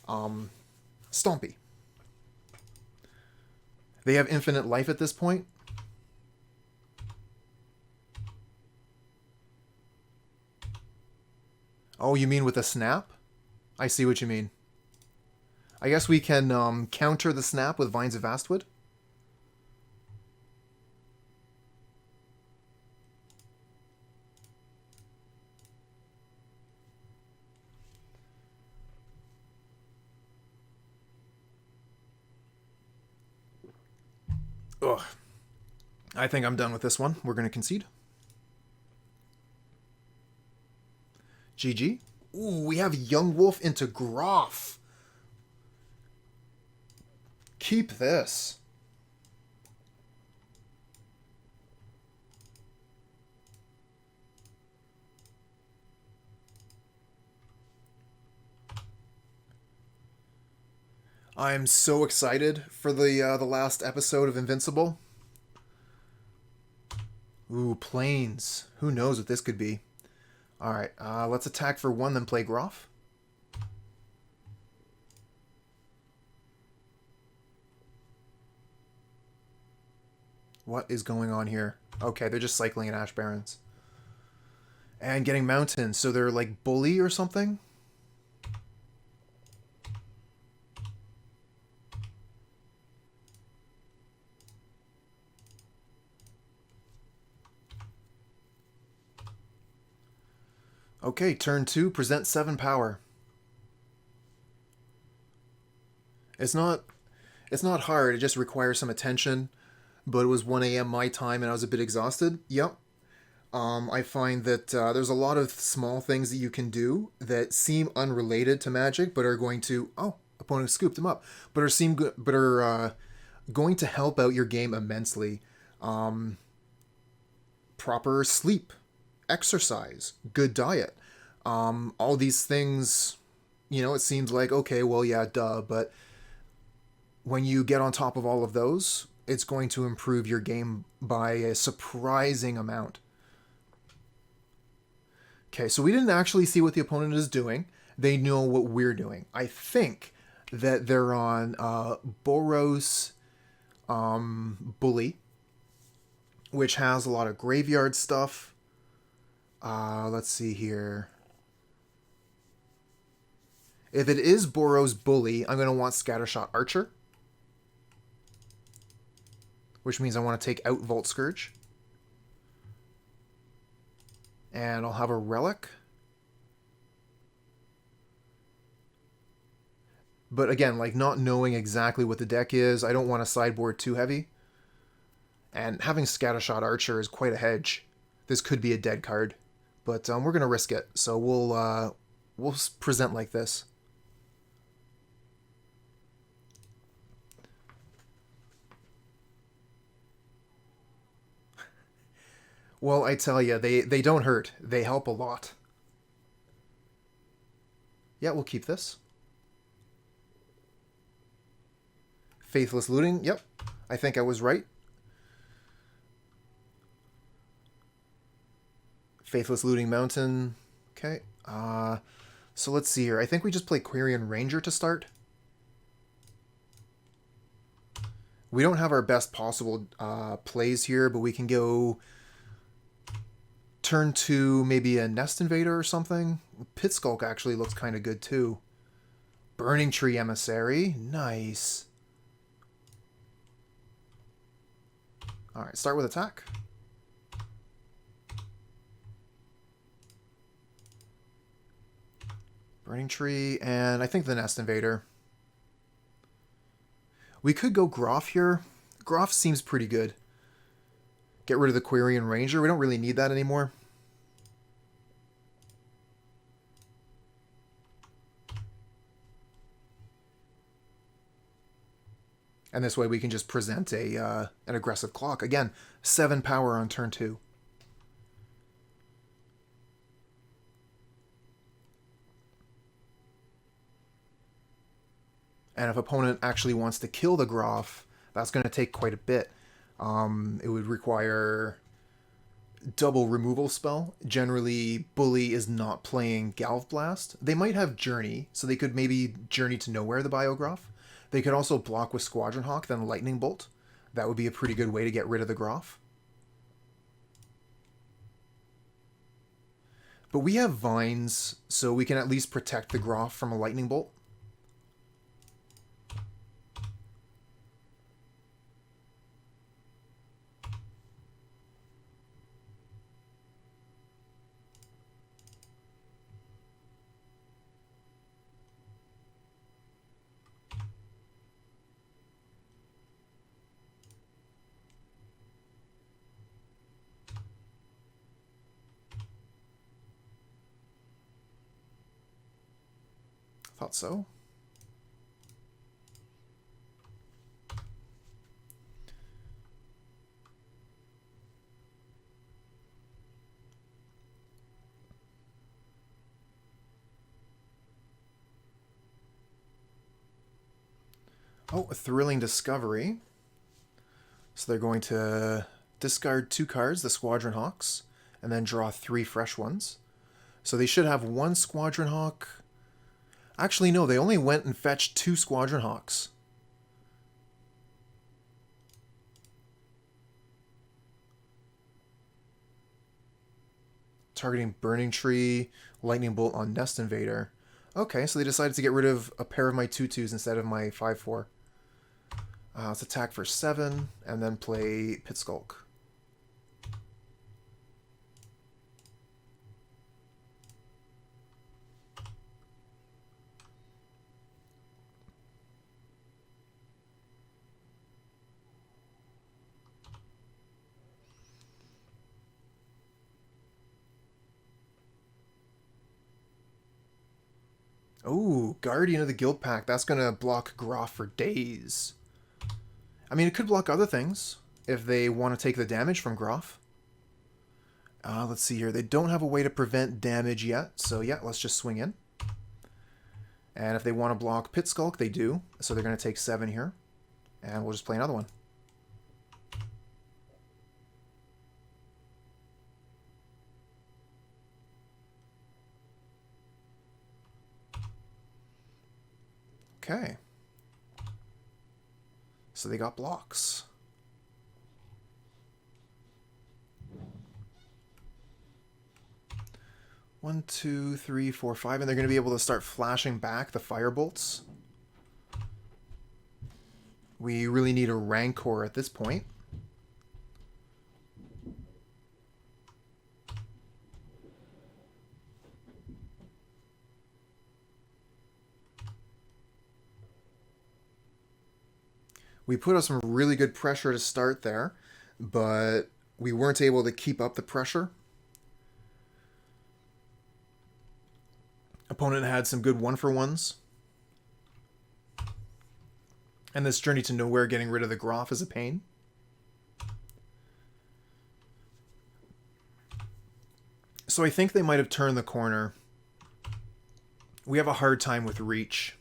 Stompy. They have infinite life at this point. Oh, you mean with a snap? I see what you mean. I guess we can counter the snap with Vines of Vastwood. Ugh. I think I'm done with this one. We're going to concede. GG. Ooh, we have Young Wolf into Groff. Keep this. I'm so excited for the last episode of Invincible. Ooh, Plains. Who knows what this could be. Alright, let's attack for 1, then play Groff. What is going on here? Okay, they're just cycling in Ash Barrens. And getting mountains, so they're like bully or something? Okay, turn 2, present 7 power. It's not hard, it just requires some attention. But it was 1 a.m. my time and I was a bit exhausted. Yep. I find that there's a lot of small things that you can do that seem unrelated to Magic, but are going to... Oh, opponent scooped him up. But are going to help out your game immensely. Proper sleep, exercise, good diet. All these things, you know, it seems like, okay, well, yeah, duh. But when you get on top of all of those, it's going to improve your game by a surprising amount. Okay, so we didn't actually see what the opponent is doing. They know what we're doing. I think that they're on Boros Bully, which has a lot of graveyard stuff. Let's see here. If it is Boros Bully, I'm going to want Scattershot Archer, which means I want to take out Vault Skirge. And I'll have a Relic. But again, like, not knowing exactly what the deck is, I don't want a sideboard too heavy. And having Scattershot Archer is quite a hedge. This could be a dead card. But we're going to risk it. So we'll present like this. Well, I tell you, they don't hurt. They help a lot. Yeah, we'll keep this. Faithless Looting. Yep, I think I was right. Faithless Looting Mountain. Okay. So let's see here. I think we just play Quirion Ranger to start. We don't have our best possible plays here, but we can go... Turn 2, maybe a Nest Invader or something. Pit-Skulk actually looks kind of good too. Burning-Tree Emissary. Nice. Alright, start with attack. Burning-Tree, and I think the Nest Invader. We could go Groff here. Groff seems pretty good. Get rid of the Quirion Ranger. We don't really need that anymore. And this way we can just present an aggressive clock. Again, 7 power on turn 2. And if opponent actually wants to kill the Groff, that's going to take quite a bit. It would require double removal spell. Generally, Bully is not playing Galv Blast. They might have Journey, so they could maybe Journey to Nowhere the Bayou Groff. They could also block with Squadron Hawk, then Lightning Bolt. That would be a pretty good way to get rid of the Groff. But we have Vines, so we can at least protect the Groff from a Lightning Bolt. Thought so. Oh, a thrilling discovery. So they're going to discard 2 cards, the Squadron Hawks, and then draw 3 fresh ones. So they should have 1 Squadron Hawk. Actually, no, they only went and fetched 2 Squadron Hawks. Targeting Burning-Tree, Lightning Bolt on Nest Invader. Okay, so they decided to get rid of a pair of my 2/2s instead of my 5/4. Let's attack for 7, and then play Pit-Skulk. Oh, Guardian of the Guild Pack. That's going to block Groff for days. I mean, it could block other things if they want to take the damage from Groff. Let's see here. They don't have a way to prevent damage yet, so yeah, let's just swing in. And if they want to block Pit-Skulk, they do. So they're going to take 7 here. And we'll just play another one. Okay. So they got blocks. One, two, three, four, 5, and they're going to be able to start flashing back the fire bolts. We really need a Rancor at this point. We put up some really good pressure to start there, but we weren't able to keep up the pressure. Opponent had some good 1-for-1s. And this Journey to Nowhere getting rid of the Groff is a pain. So I think they might have turned the corner. We have a hard time with reach.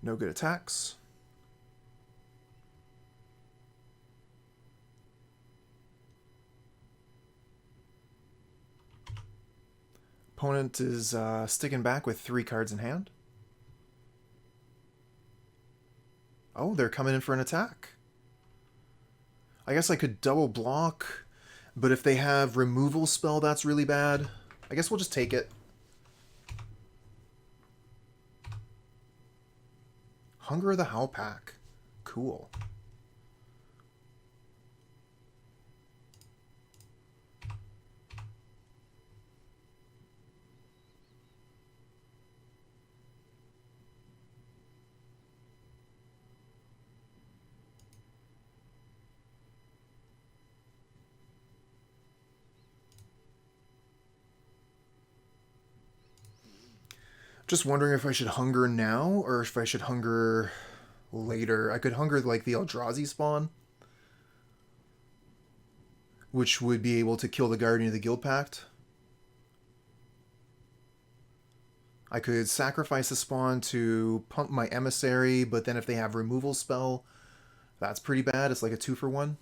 No good attacks. Opponent is sticking back with 3 cards in hand. Oh, they're coming in for an attack. I guess I could double block, but if they have removal spell, that's really bad. I guess we'll just take it. Hunger of the Howlpack. Cool. Just wondering if I should hunger now or if I should hunger later. I could hunger like the Eldrazi spawn, which would be able to kill the Guardian of the Guild Pact. I could sacrifice the spawn to pump my Emissary, but then if they have removal spell, that's pretty bad. It's like a 2-for-1.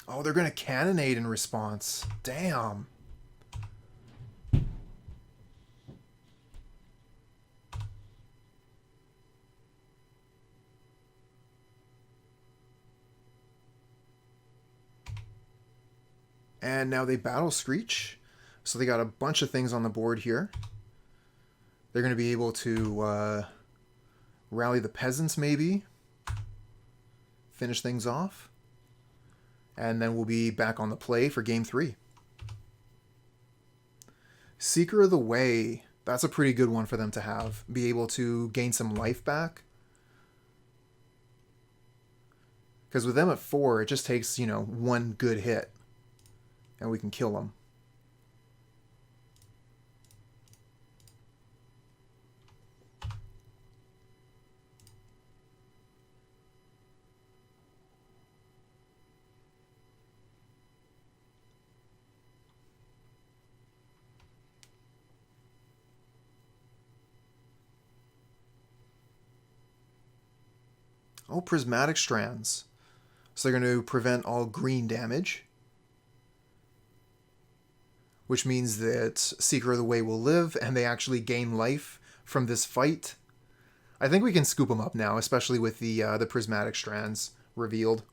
Oh, they're going to cannonade in response. Damn. And now they battle Screech. So they got a bunch of things on the board here. They're going to be able to rally the peasants maybe. Finish things off. And then we'll be back on the play for game 3. Seeker of the Way. That's a pretty good one for them to have. Be able to gain some life back. Because with them at 4, it just takes, you know, 1 good hit. And we can kill them. Oh, Prismatic Strands. So they're going to prevent all green damage. Which means that Seeker of the Way will live, and they actually gain life from this fight. I think we can scoop them up now, especially with the Prismatic Strands revealed.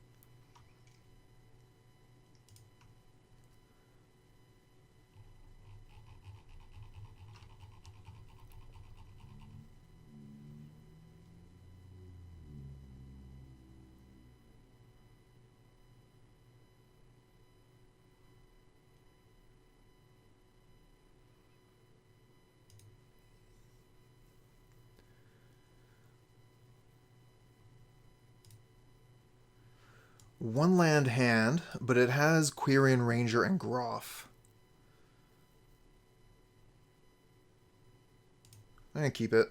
One land hand, but it has Quirion Ranger and Groff. I'm going to keep it.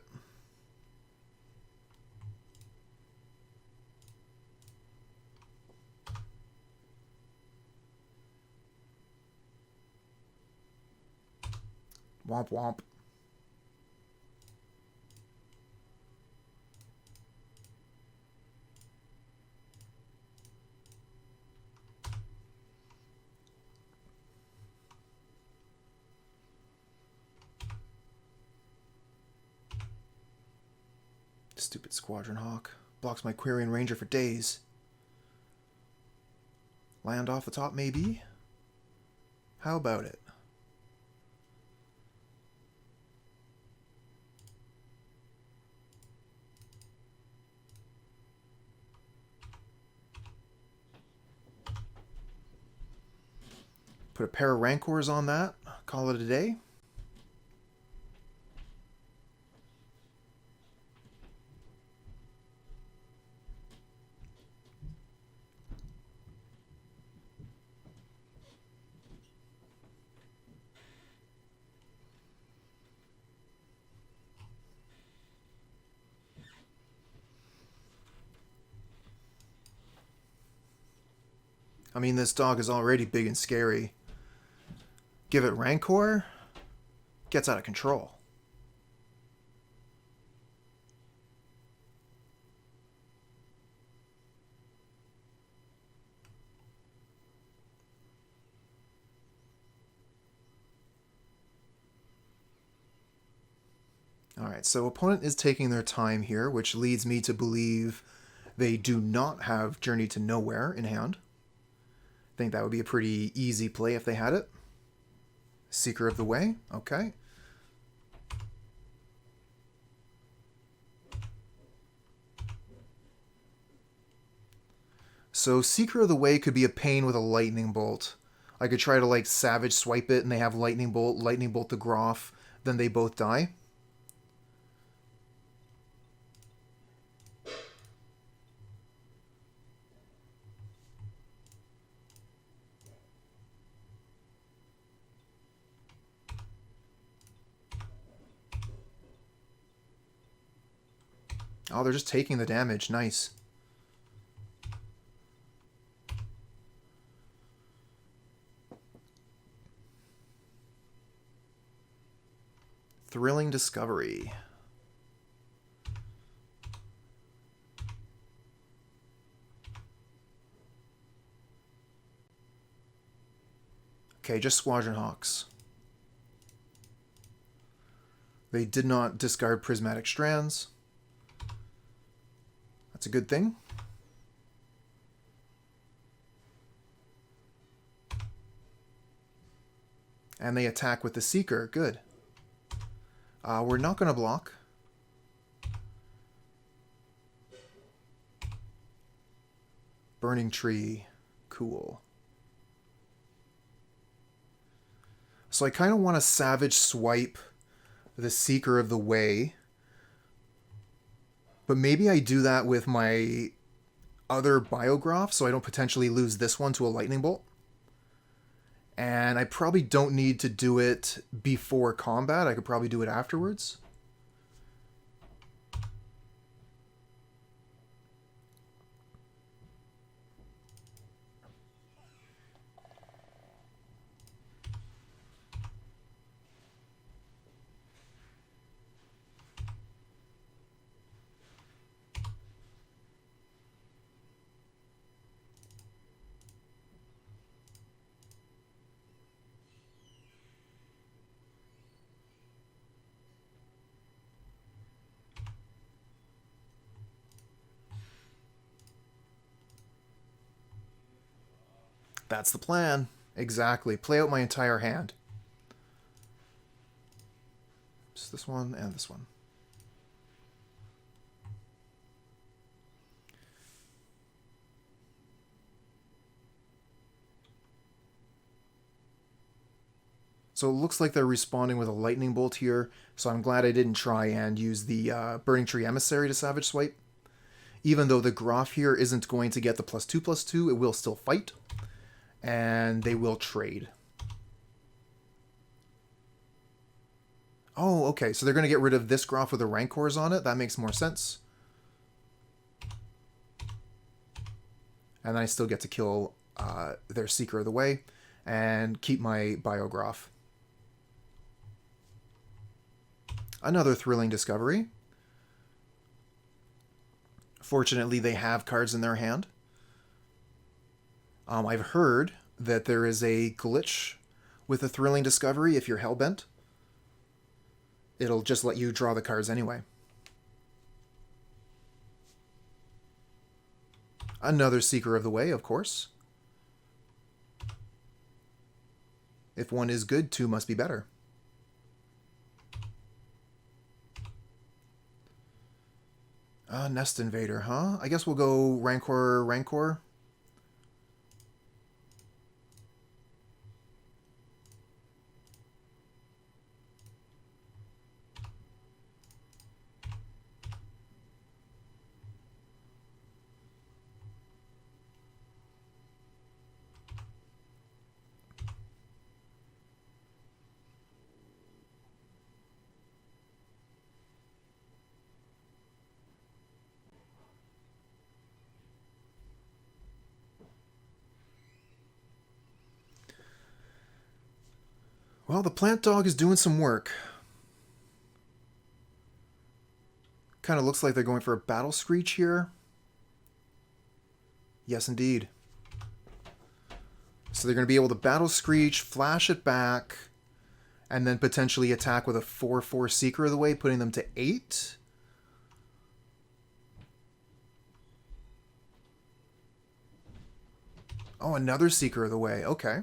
Womp womp. Stupid Squadron Hawk. Blocks my Quirion Ranger for days. Land off the top, maybe? How about it? Put a pair of Rancors on that. Call it a day. I mean, this dog is already big and scary. Give it Rancor, gets out of control. Alright, so opponent is taking their time here, which leads me to believe they do not have Journey to Nowhere in hand. I think that would be a pretty easy play if they had it. Seeker of the Way, okay. So Seeker of the Way could be a pain with a Lightning Bolt. I could try to like Savage Swipe it and they have Lightning Bolt the Groff, then they both die. Oh, they're just taking the damage. Nice. Thrilling Discovery. Okay, just Squadron Hawks. They did not discard Prismatic Strands. That's a good thing. And they attack with the Seeker. Good. We're not going to block. Burning-Tree. Cool. So I kind of want to Savage Swipe the Seeker of the Way. But maybe I do that with my other Bayou Groff so I don't potentially lose this one to a Lightning Bolt. And I probably don't need to do it before combat. I could probably do it afterwards. That's the plan. Exactly. Play out my entire hand. Just this one and this one. So it looks like they're responding with a Lightning Bolt here, so I'm glad I didn't try and use the Burning-Tree Emissary to Savage Swipe. Even though the Groff here isn't going to get the +2/+2, it will still fight. And they will trade. Oh, okay, so they're going to get rid of this Groff with the Rancors on it? That makes more sense. And then I still get to kill their Seeker of the Way and keep my Bayou Groff. Another Thrilling Discovery. Fortunately, they have cards in their hand. I've heard that there is a glitch with a Thrilling Discovery if you're Hellbent. It'll just let you draw the cards anyway. Another Seeker of the Way, of course. If one is good, two must be better. Nest Invader, huh? I guess we'll go Rancor. Well, the plant dog is doing some work. Kind of looks like they're going for a Battle Screech here. Yes, indeed. So they're going to be able to Battle Screech, flash it back, and then potentially attack with a 4/4 Seeker of the Way, putting them to 8. Oh, another Seeker of the Way. Okay.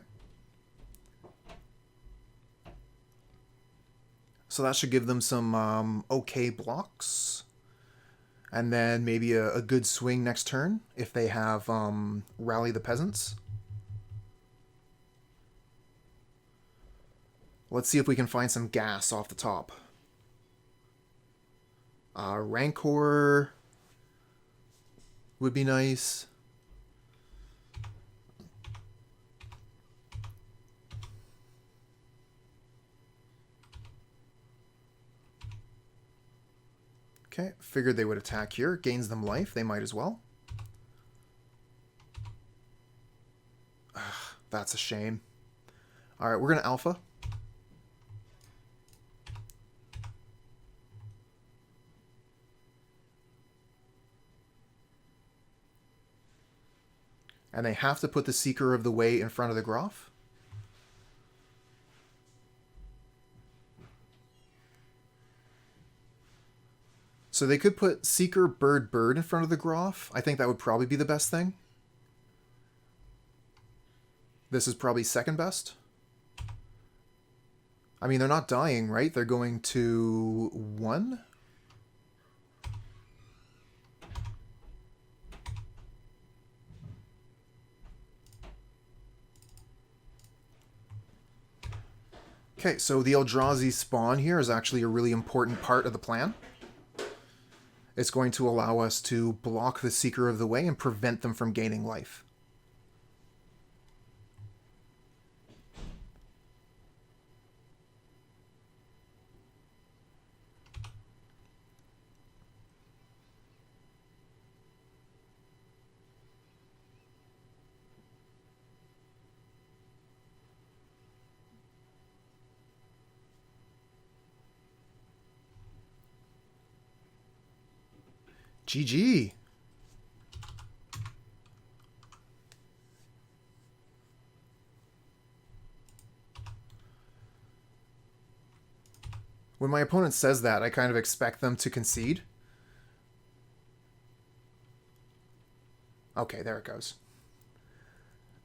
So that should give them some okay blocks. And then maybe a good swing next turn if they have Rally the Peasants. Let's see if we can find some gas off the top. Rancor would be nice. Okay, figured they would attack here. Gains them life. They might as well. Ugh, that's a shame. Alright, we're going to Alpha. And they have to put the Seeker of the Way in front of the Groff. So they could put Seeker, Bird, Bird in front of the Groff. I think that would probably be the best thing. This is probably second best. I mean, they're not dying, right? They're going to 1. Okay, so the Eldrazi spawn here is actually a really important part of the plan. It's going to allow us to block the Seeker of the Way and prevent them from gaining life. GG. When my opponent says that, I kind of expect them to concede. Okay, there it goes.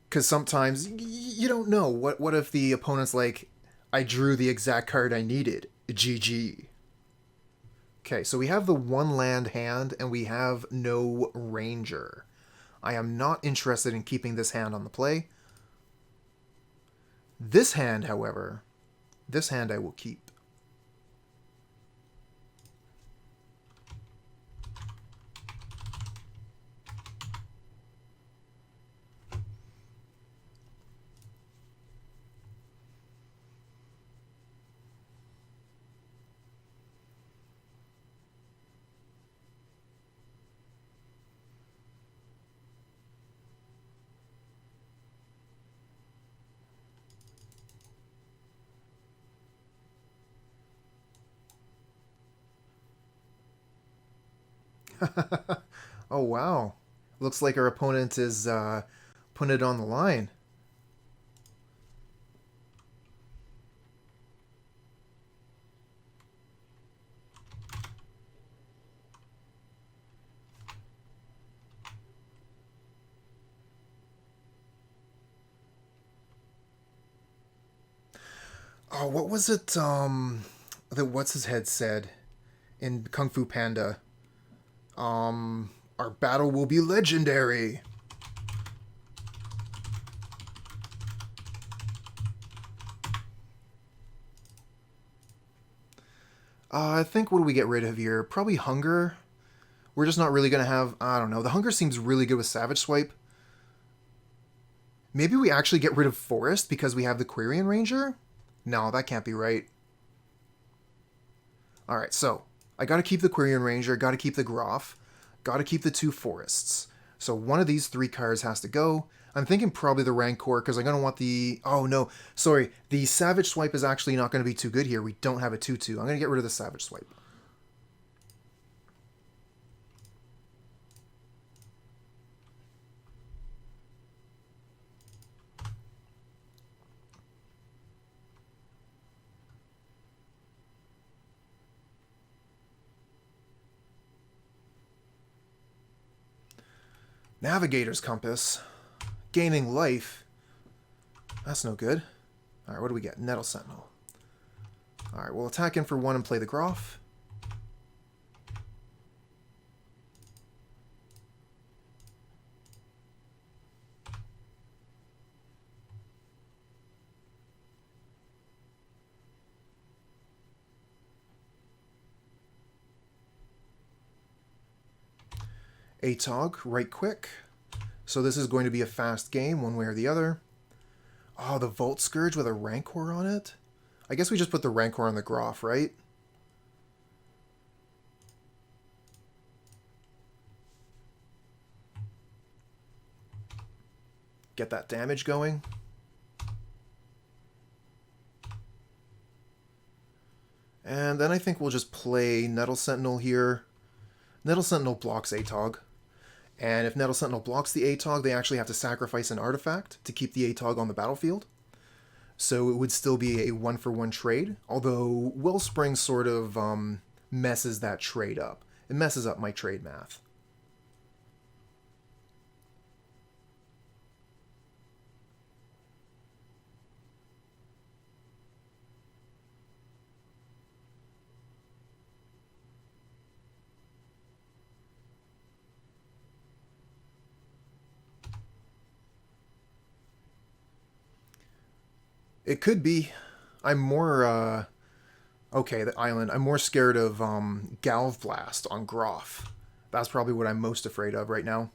Because sometimes you don't know. What if the opponent's like, I drew the exact card I needed. GG. Okay, so we have the 1 land hand, and we have no Ranger. I am not interested in keeping this hand on the play. This hand, however, this hand I will keep. Oh, wow. Looks like our opponent is putting it on the line. Oh, what was it that what's his head said in Kung Fu Panda? Our battle will be legendary. I think, what do we get rid of here? Probably Hunger. We're just not really going to have, I don't know. The Hunger seems really good with Savage Swipe. Maybe we actually get rid of Forest because we have the Quirion Ranger? No, that can't be right. Alright, so I got to keep the Quirion Ranger, got to keep the Groff, got to keep the 2 Forests. So one of these 3 cards has to go. I'm thinking probably the Rancor, because I'm going to want the... Oh, no. Sorry. The Savage Swipe is actually not going to be too good here. We don't have a 2-2. I'm going to get rid of the Savage Swipe. Navigator's Compass. Gaining life. That's no good. Alright, what do we get? Nettle Sentinel. Alright, we'll attack in for 1 and play the Groff. Atog, right quick. So this is going to be a fast game, one way or the other. Oh, the Vault Skirge with a Rancor on it? I guess we just put the Rancor on the Groff, right? Get that damage going. And then I think we'll just play Nettle Sentinel here. Nettle Sentinel blocks Atog. And if Nettle Sentinel blocks the Atog, they actually have to sacrifice an artifact to keep the Atog on the battlefield. So it would still be a 1-for-1 trade, although Wellspring sort of messes that trade up. It messes up my trade math. It could be. I'm more, okay, the island. I'm more scared of Galv Blast on Groff. That's probably what I'm most afraid of right now.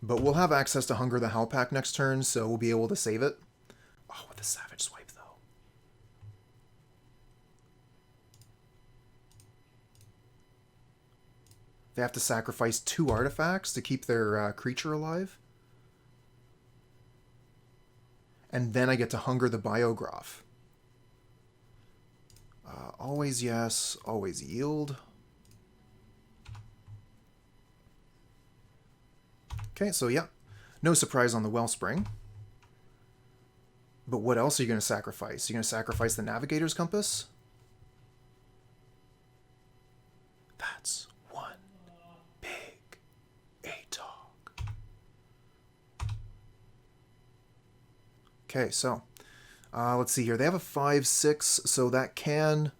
But we'll have access to Hunger the Howlpack next turn, so we'll be able to save it. Oh, with the Savage Swipe, though. They have to sacrifice 2 artifacts to keep their creature alive. And then I get to Hunger the Bayou Groff. Always yes, always yield. Okay, so yeah, no surprise on the Wellspring. But what else are you going to sacrifice? You're going to sacrifice the Navigator's Compass? That's one big Atog. Okay, so let's see here. They have a 5/6, so that can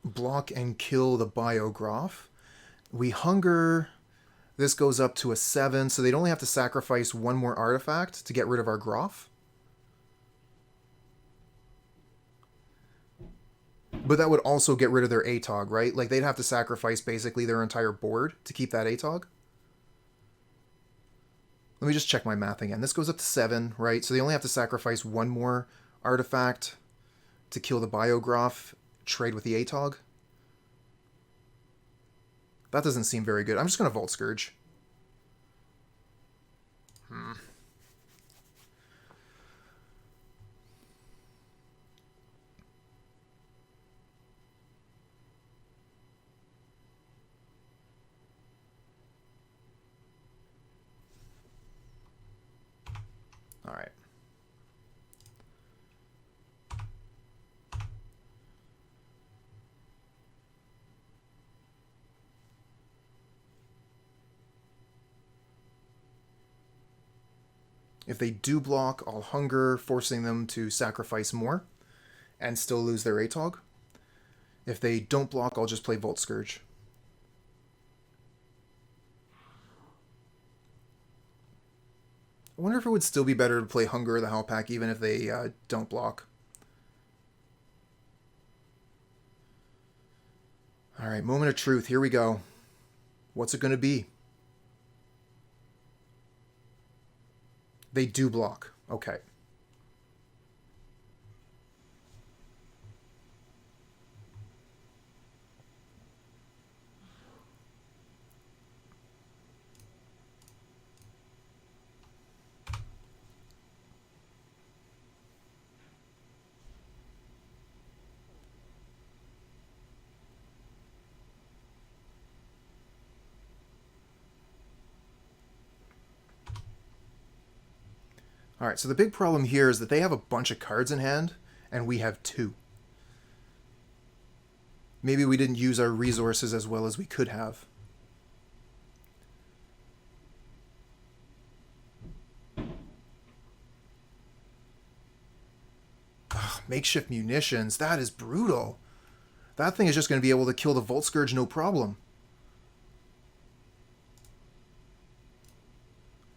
block and kill the Bayou Groff. We Hunger. This goes up to a 7, so they'd only have to sacrifice 1 more artifact to get rid of our Groff. But that would also get rid of their Atog, right? Like, they'd have to sacrifice basically their entire board to keep that Atog. Let me just check my math again. This goes up to 7, right? So they only have to sacrifice 1 more artifact to kill the Bayou Groff, trade with the Atog. That doesn't seem very good. I'm just going to Vault Skirge. All right. If they do block, I'll Hunger, forcing them to sacrifice more and still lose their Atog. If they don't block, I'll just play Vault Skirge. I wonder if it would still be better to play Hunger or the Howlpack even if they don't block. Alright, moment of truth. Here we go. What's it going to be? They do block. Okay. Alright, so the big problem here is that they have a bunch of cards in hand, and we have 2. Maybe we didn't use our resources as well as we could have. Ugh, makeshift munitions, that is brutal. That thing is just going to be able to kill the Vault Skirge no problem.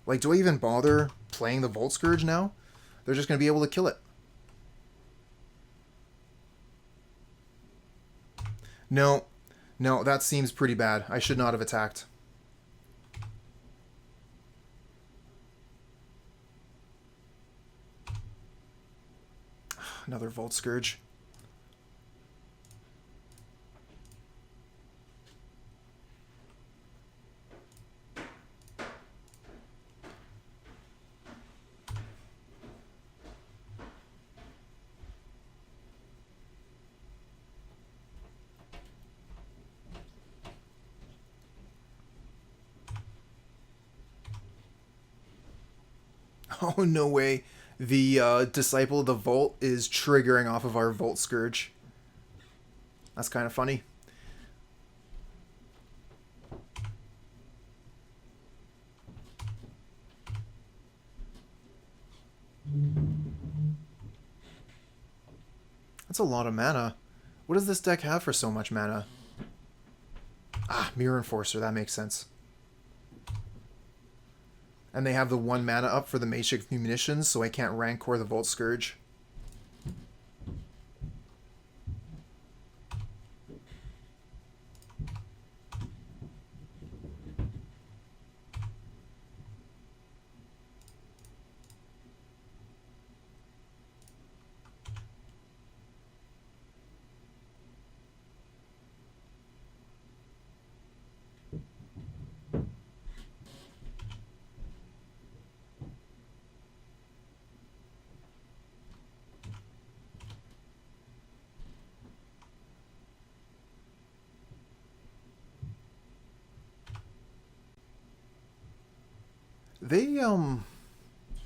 Like, do I even bother playing the Vault Skirge now? They're just going to be able to kill it. No, that seems pretty bad. I should not have attacked. Another Vault Skirge. Oh, no way. The Disciple of the Vault is triggering off of our Vault Skirge. That's kind of funny. That's a lot of mana. What does this deck have for so much mana? Ah, Mirror Enforcer, that makes sense. And they have the 1 mana up for the makeshift munitions, so I can't Rancor the Vault Skirge.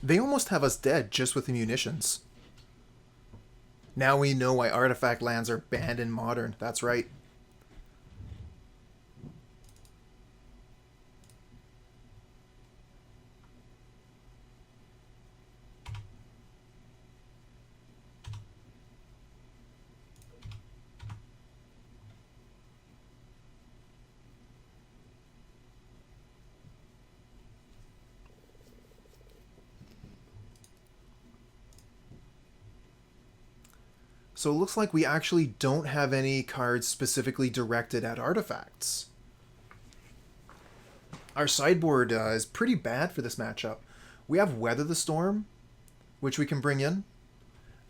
They almost have us dead just with the munitions. Now we know why artifact lands are banned in Modern. That's right. So it looks like we actually don't have any cards specifically directed at artifacts. Our sideboard is pretty bad for this matchup. We have Weather the Storm, which we can bring in,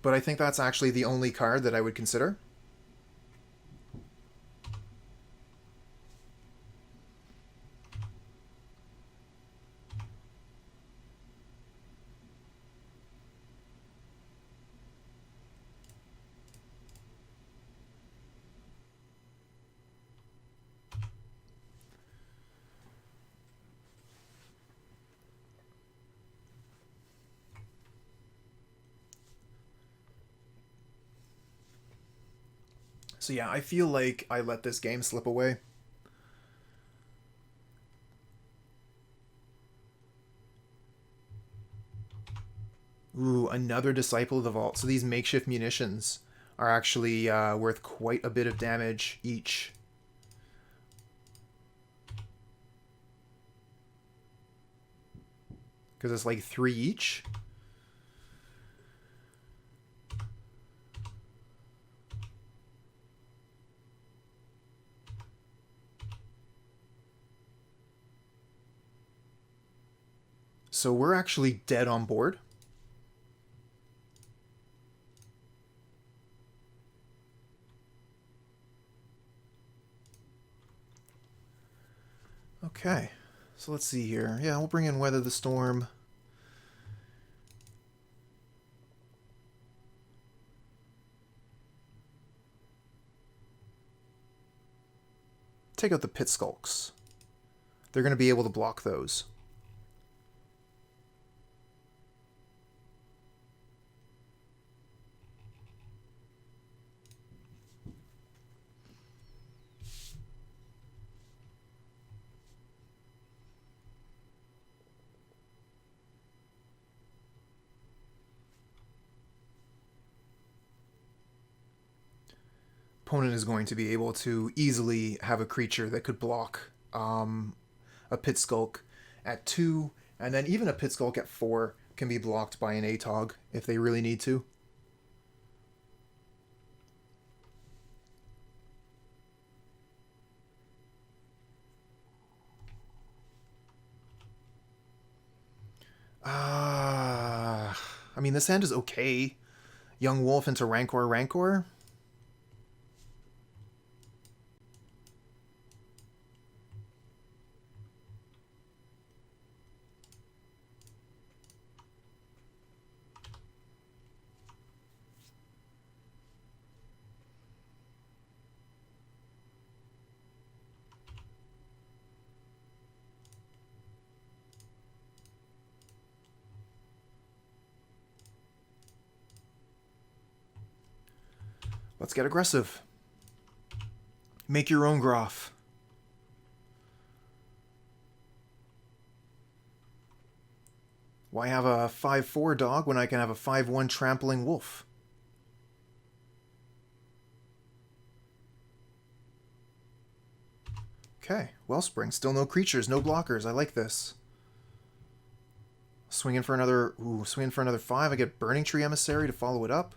but I think that's actually the only card that I would consider. So yeah, I feel like I let this game slip away. Ooh, another Disciple of the Vault. So these makeshift munitions are actually worth quite a bit of damage each. Because it's like 3 each. So we're actually dead on board. Okay, so let's see here. Yeah, we'll bring in Weather the Storm. Take out the Pit-Skulks. They're going to be able to block those. opponent is going to be able to easily have a creature that could block a Pit-Skulk at 2, and then even a Pit-Skulk at 4 can be blocked by an ATOG if they really need to. I mean, this hand is okay. Young Wolf into Rancor. Let's get aggressive. Make your own Groff. Why have a 5/4 dog when I can have a 5/1 trampling wolf? Okay, Wellspring. Still no creatures, no blockers. I like this. Swinging for another 5. I get Burning-Tree Emissary to follow it up.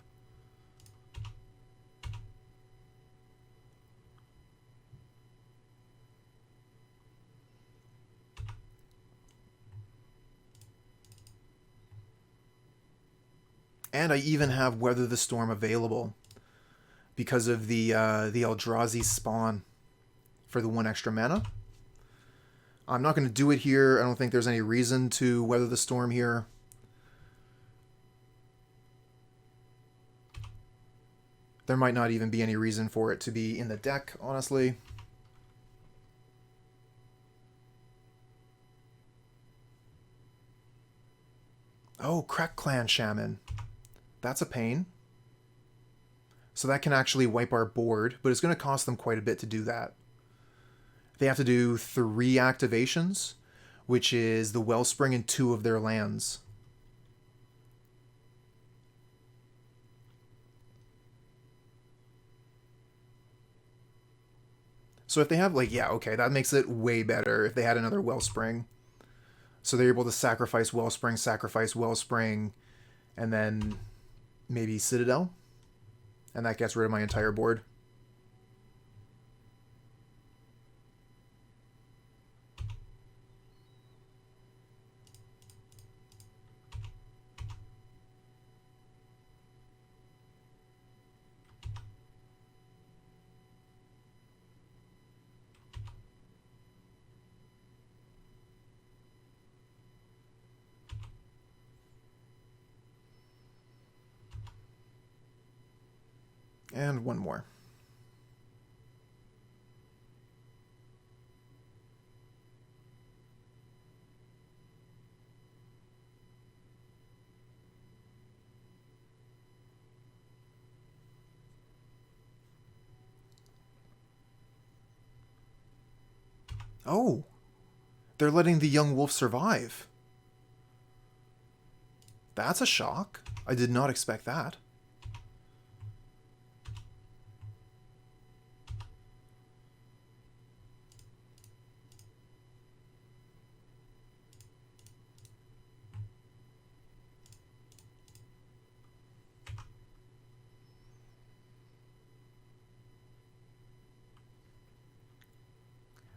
And I even have Weather the Storm available because of the Eldrazi spawn for the 1 extra mana. I'm not going to do it here. I don't think there's any reason to Weather the Storm here. There might not even be any reason for it to be in the deck, honestly. Oh, Crack Clan Shaman. That's a pain. So that can actually wipe our board, but it's going to cost them quite a bit to do that. They have to do 3 activations, which is the Wellspring and 2 of their lands. So if they have, like, yeah, okay, that makes it way better if they had another Wellspring. So they're able to sacrifice Wellspring, and then maybe Citadel. And that gets rid of my entire board. And one more. Oh, they're letting the young wolf survive. That's a shock. I did not expect that.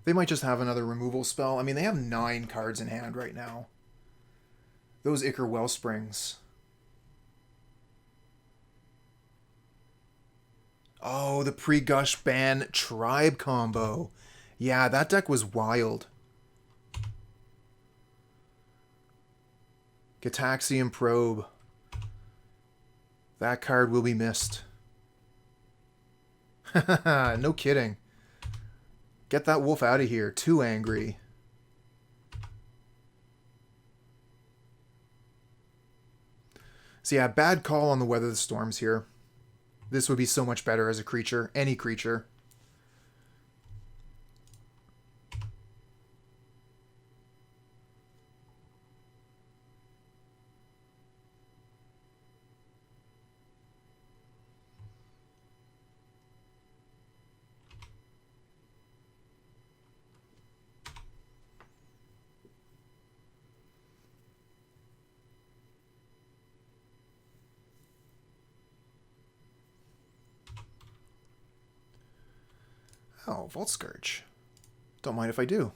They might just have another removal spell. I mean, they have 9 cards in hand right now. Those Ichor Wellsprings. Oh, the pre-Gush Ban Tribe combo. Yeah, that deck was wild. Gitaxian Probe. That card will be missed. No kidding. Get that wolf out of here. Too angry. So yeah, bad call on the Weather the Storms here. This would be so much better as a creature. Any creature. Oh, Vault Skirge. Don't mind if I do.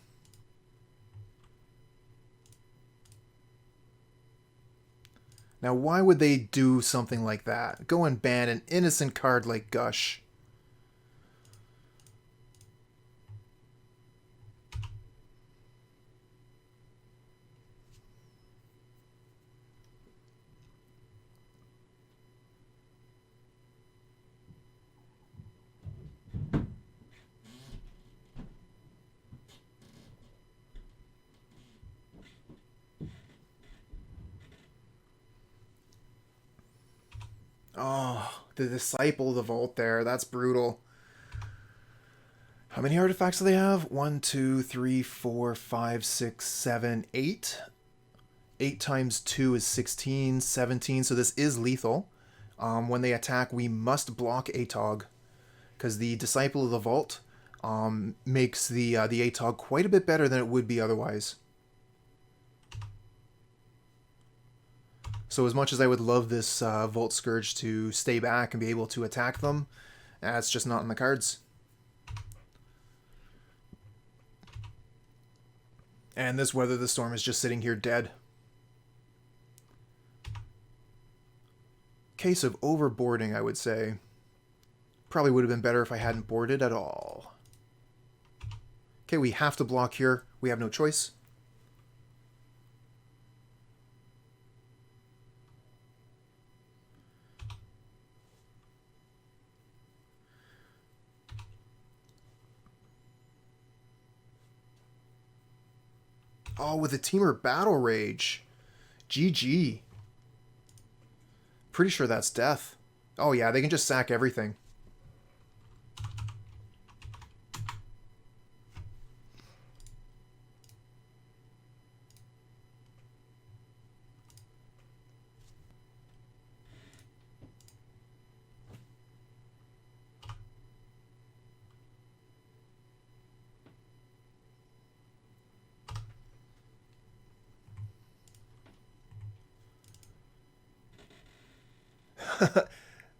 Now, why would they do something like that? Go and ban an innocent card like Gush. Oh, the Disciple of the Vault there. That's brutal. How many artifacts do they have? 1, 2, 3, 4, 5, 6, 7, 8. 8 times 2 is 16, 17. So this is lethal. When they attack, we must block ATOG. Because the Disciple of the Vault makes the ATOG quite a bit better than it would be otherwise. So as much as I would love this Vault Skirge to stay back and be able to attack them, that's just not in the cards. And this Weather the Storm is just sitting here dead. Case of overboarding, I would say. Probably would have been better if I hadn't boarded at all. Okay, we have to block here. We have no choice. Oh, with a Teamer Battle Rage. GG. Pretty sure that's death. Oh yeah, they can just sack everything.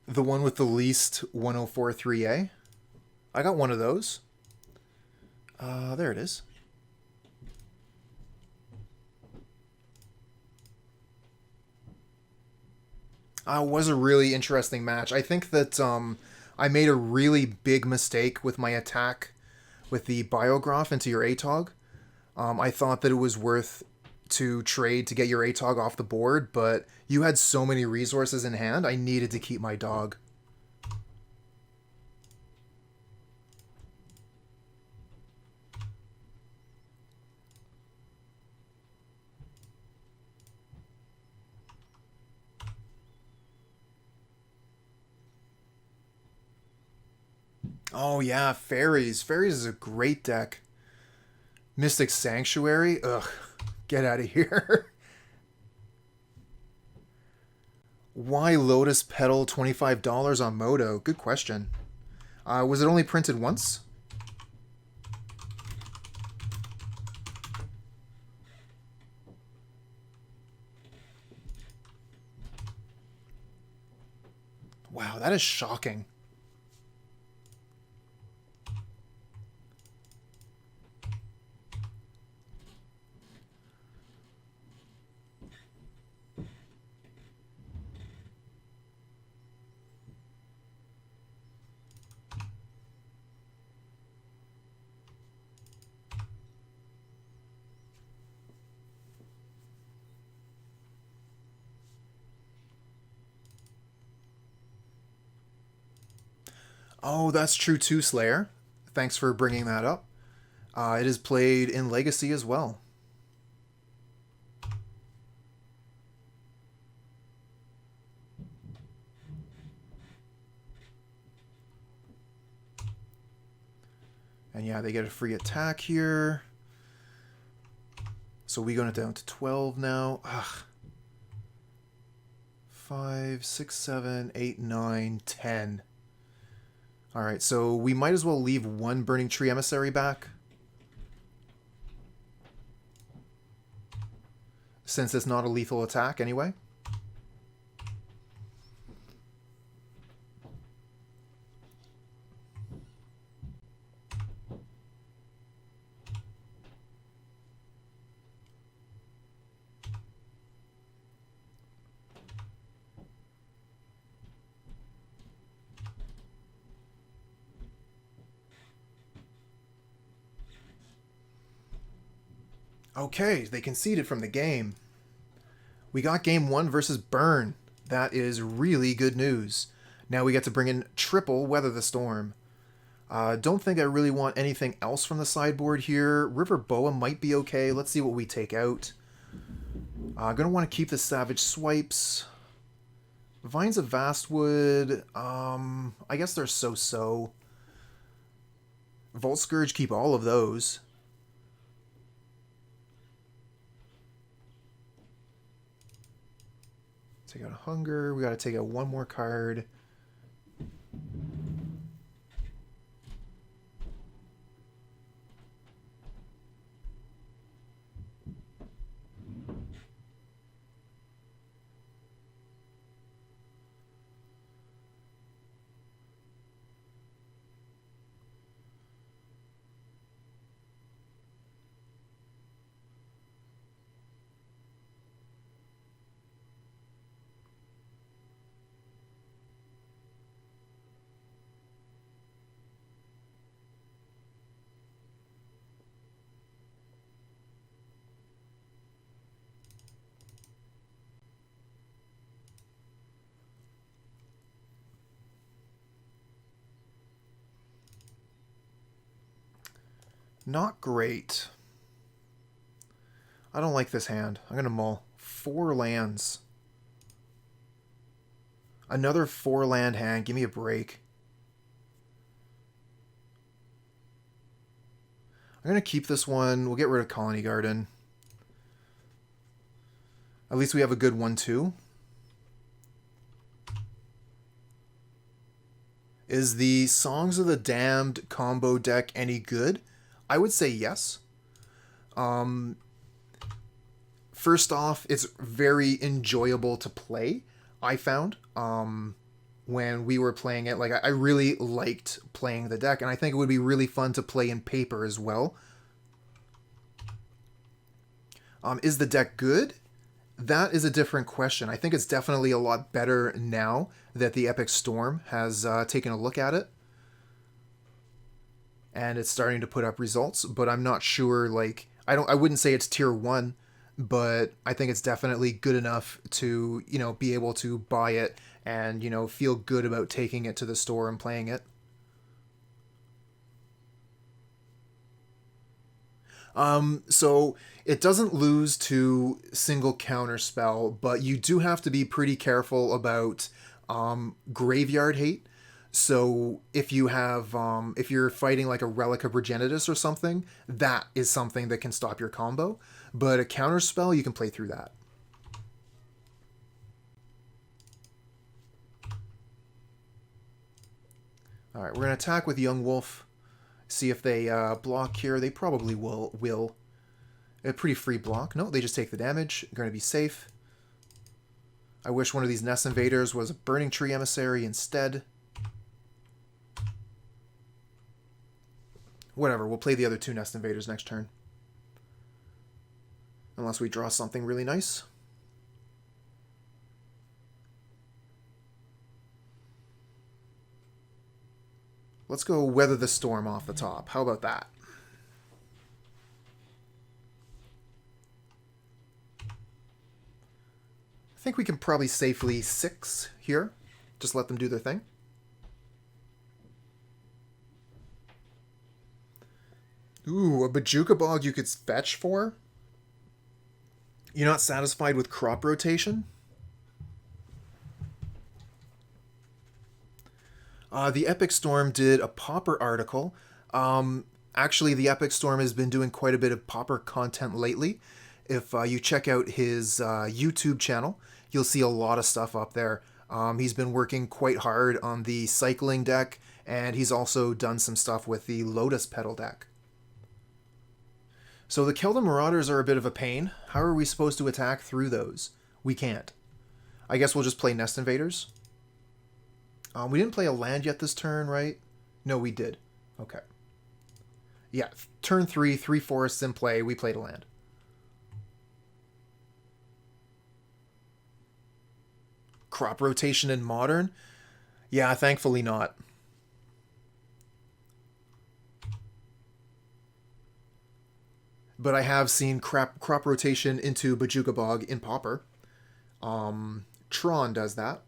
The one with the least 1043A. I got one of those. There it is. Was a really interesting match. I think that I made a really big mistake with my attack with the Bayou Groff into your ATOG. I thought that it was worth to trade to get your ATOG off the board, but you had so many resources in hand, I needed to keep my dog. Oh yeah, Faeries. Faeries is a great deck. Mystic Sanctuary? Ugh, get out of here. Why Lotus Petal $25 on Moto? Good question. Was it only printed once? Wow, that is shocking. Oh, that's true too, Slayer. Thanks for bringing that up. It is played in Legacy as well. And yeah, they get a free attack here. So we going down to 12 now. Ugh. 5, 6, 7, 8, 9, 10. Alright, so we might as well leave one Burning-Tree Emissary back. Since it's not a lethal attack anyway. Okay, they conceded from the game. We got game 1 versus Burn. That is really good news. Now we get to bring in triple Weather the Storm. Don't think I really want anything else from the sideboard here. River Boa might be okay. Let's see what we take out. Gonna want to keep the Savage Swipes. Vines of Vastwood, I guess they're so-so. Vault Skirge, keep all of those. Take out Hunger. We got to take out one more card. Not great. I don't like this hand. I'm going to mull. 4 lands. Another 4 land hand. Give me a break. I'm going to keep this one. We'll get rid of Khalni Garden. At least we have a good 1-2. Is the Songs of the Damned combo deck any good? I would say yes. First off, it's very enjoyable to play, I found, when we were playing it. Like, I really liked playing the deck, and I think it would be really fun to play in paper as well. Is the deck good? That is a different question. I think it's definitely a lot better now that the Epic Storm has taken a look at it. And it's starting to put up results, but I'm not sure, like, I wouldn't say it's tier 1, but I think it's definitely good enough to, you know, be able to buy it and, you know, feel good about taking it to the store and playing it. So it doesn't lose to single counter spell, but you do have to be pretty careful about graveyard hate. So if you have, if you're fighting like a Relic of Progenitus or something, that is something that can stop your combo. But a counter spell, you can play through that. All right, we're going to attack with Young Wolf. See if they block here. They probably will. A pretty free block. No, they just take the damage. Going to be safe. I wish one of these Nest Invaders was a Burning-Tree Emissary instead. Whatever, we'll play the other 2 Nest Invaders next turn. Unless we draw something really nice. Let's go Weather the Storm off the top. How about that? I think we can probably safely 6 here. Just let them do their thing. Ooh, a Bajuka Bog you could fetch for? You're not satisfied with crop rotation? The Epic Storm did a Pauper article. Actually, the Epic Storm has been doing quite a bit of Pauper content lately. If you check out his YouTube channel, you'll see a lot of stuff up there. He's been working quite hard on the cycling deck, and he's also done some stuff with the Lotus Petal deck. So the Keldon Marauders are a bit of a pain. How are we supposed to attack through those? We can't. I guess we'll just play Nest Invaders. We didn't play a land yet this turn, right? No, we did. Okay. Yeah, turn 3, 3 forests in play. We played a land. Crop rotation in Modern? Yeah, thankfully not. But I have seen crop rotation into Bojuka Bog in Pauper. Tron does that.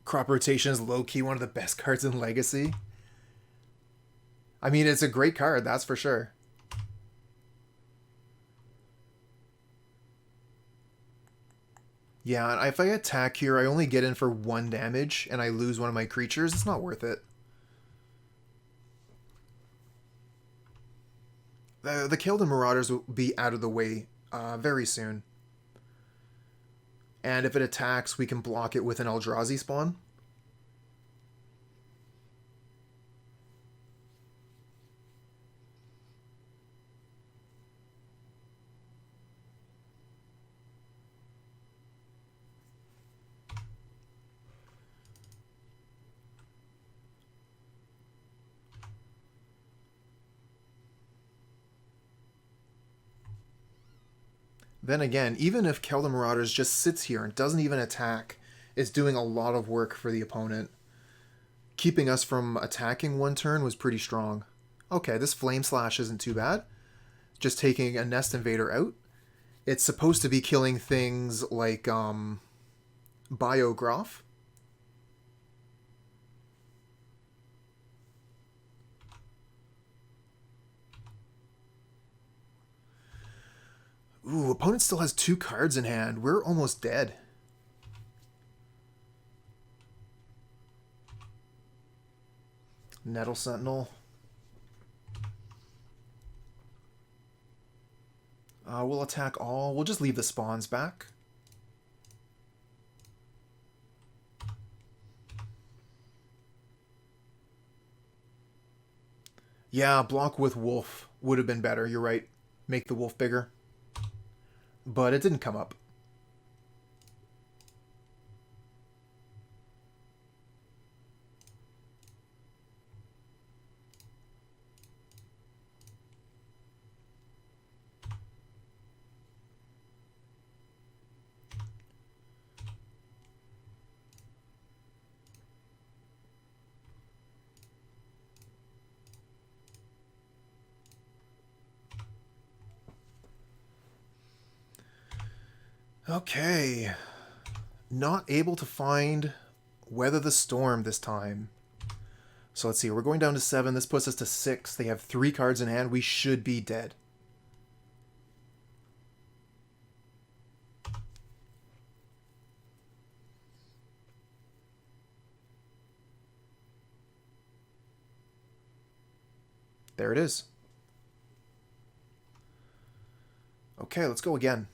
Crop rotation is low-key one of the best cards in Legacy. I mean, it's a great card, that's for sure. Yeah, if I attack here, I only get in for 1 damage, and I lose one of my creatures. It's not worth it. The Keldon Marauders will be out of the way very soon. And if it attacks, we can block it with an Eldrazi spawn. Then again, even if Keldon Marauders just sits here and doesn't even attack, it's doing a lot of work for the opponent. Keeping us from attacking 1 turn was pretty strong. Okay, this Flame Slash isn't too bad. Just taking a Nest Invader out. It's supposed to be killing things like Bayou Groff. Ooh, opponent still has 2 cards in hand. We're almost dead. Nettle Sentinel. We'll attack all. We'll just leave the spawns back. Yeah, block with Wolf would have been better. You're right. Make the Wolf bigger. But it didn't come up. Okay. Not able to find Weather the Storm this time. So let's see. We're going down to 7. This puts us to 6. They have 3 cards in hand. We should be dead. There it is. Okay, let's go again.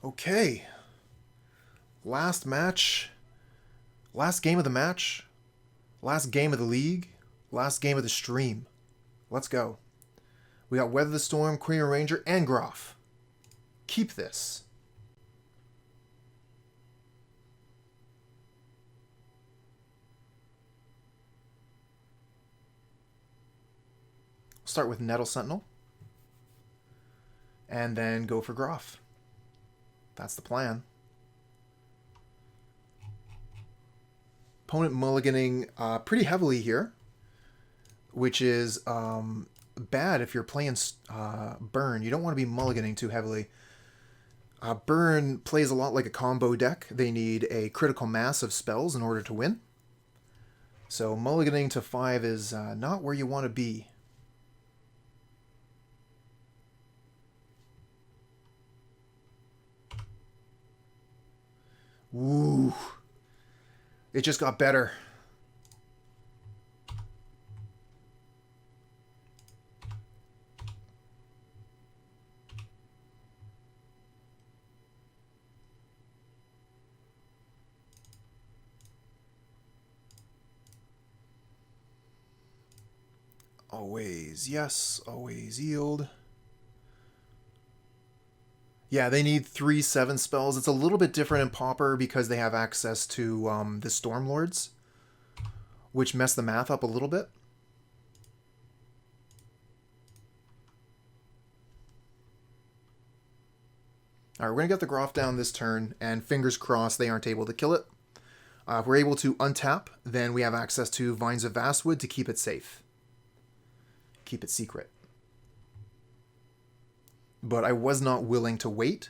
Okay. Last match. Last game of the match. Last game of the league. Last game of the stream. Let's go. We got Weather the Storm, Quirion Ranger, and Groff. Keep this. Start with Nettle Sentinel. And then go for Groff. That's the plan. Opponent mulliganing pretty heavily here, which is bad if you're playing Burn. You don't want to be mulliganing too heavily. Burn plays a lot like a combo deck. They need a critical mass of spells in order to win. So mulliganing to 5 is not where you want to be. Ooh. It just got better. Always yes, always yield. Yeah, they need 3/7 spells. It's a little bit different in Pauper because they have access to the Stormlords, which mess the math up a little bit. Alright, we're going to get the Groff down this turn, and fingers crossed they aren't able to kill it. If we're able to untap, then we have access to Vines of Vastwood to keep it safe. Keep it secret. But I was not willing to wait.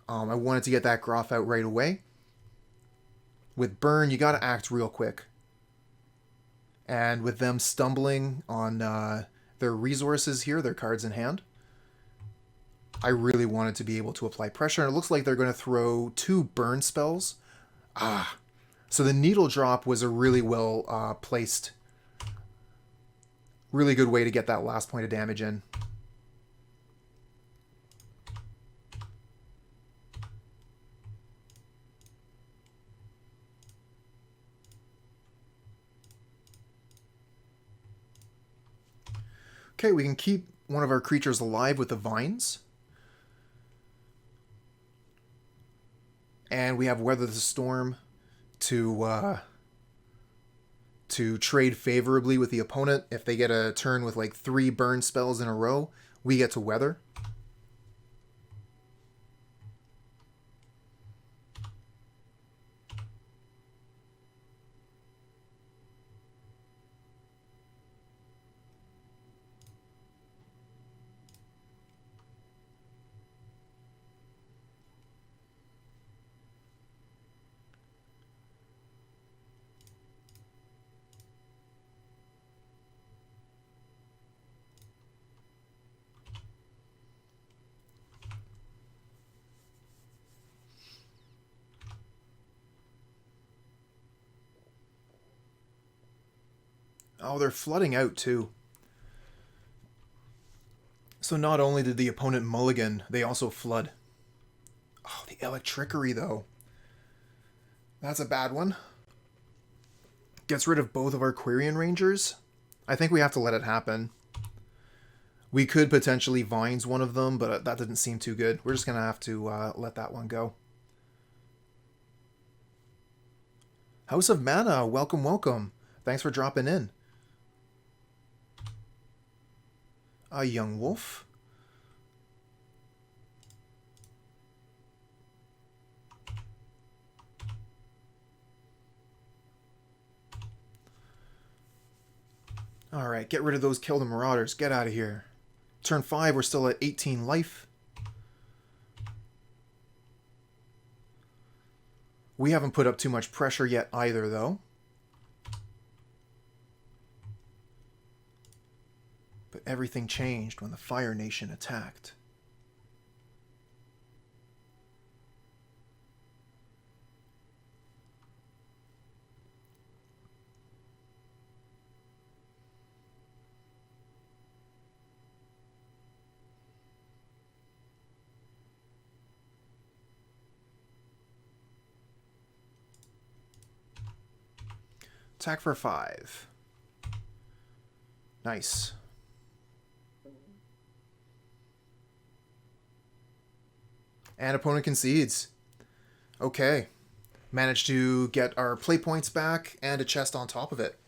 I wanted to get that Groff out right away. With Burn, you got to act real quick. And with them stumbling on their resources here, their cards in hand, I really wanted to be able to apply pressure. And it looks like they're going to throw 2 burn spells. So the Needle Drop was a really well placed, really good way to get that last point of damage in. Okay, we can keep one of our creatures alive with the Vines. And we have Weather the Storm to trade favorably with the opponent. If they get a turn with like 3 burn spells in a row, we get to Weather. Oh, they're flooding out too. So not only did the opponent mulligan, they also flood. Oh, the Electrickery though. That's a bad one. Gets rid of both of our Quirion Rangers. I think we have to let it happen. We could potentially Vines one of them, but that didn't seem too good. We're just going to have to let that one go. House of Mana, welcome, welcome. Thanks for dropping in. A young wolf. Alright, get rid of those Kill the Marauders. Get out of here. Turn 5, we're still at 18 life. We haven't put up too much pressure yet either, though. But everything changed when the Fire Nation attacked. Attack for 5. Nice. And opponent concedes. Okay. Managed to get our play points back and a chest on top of it.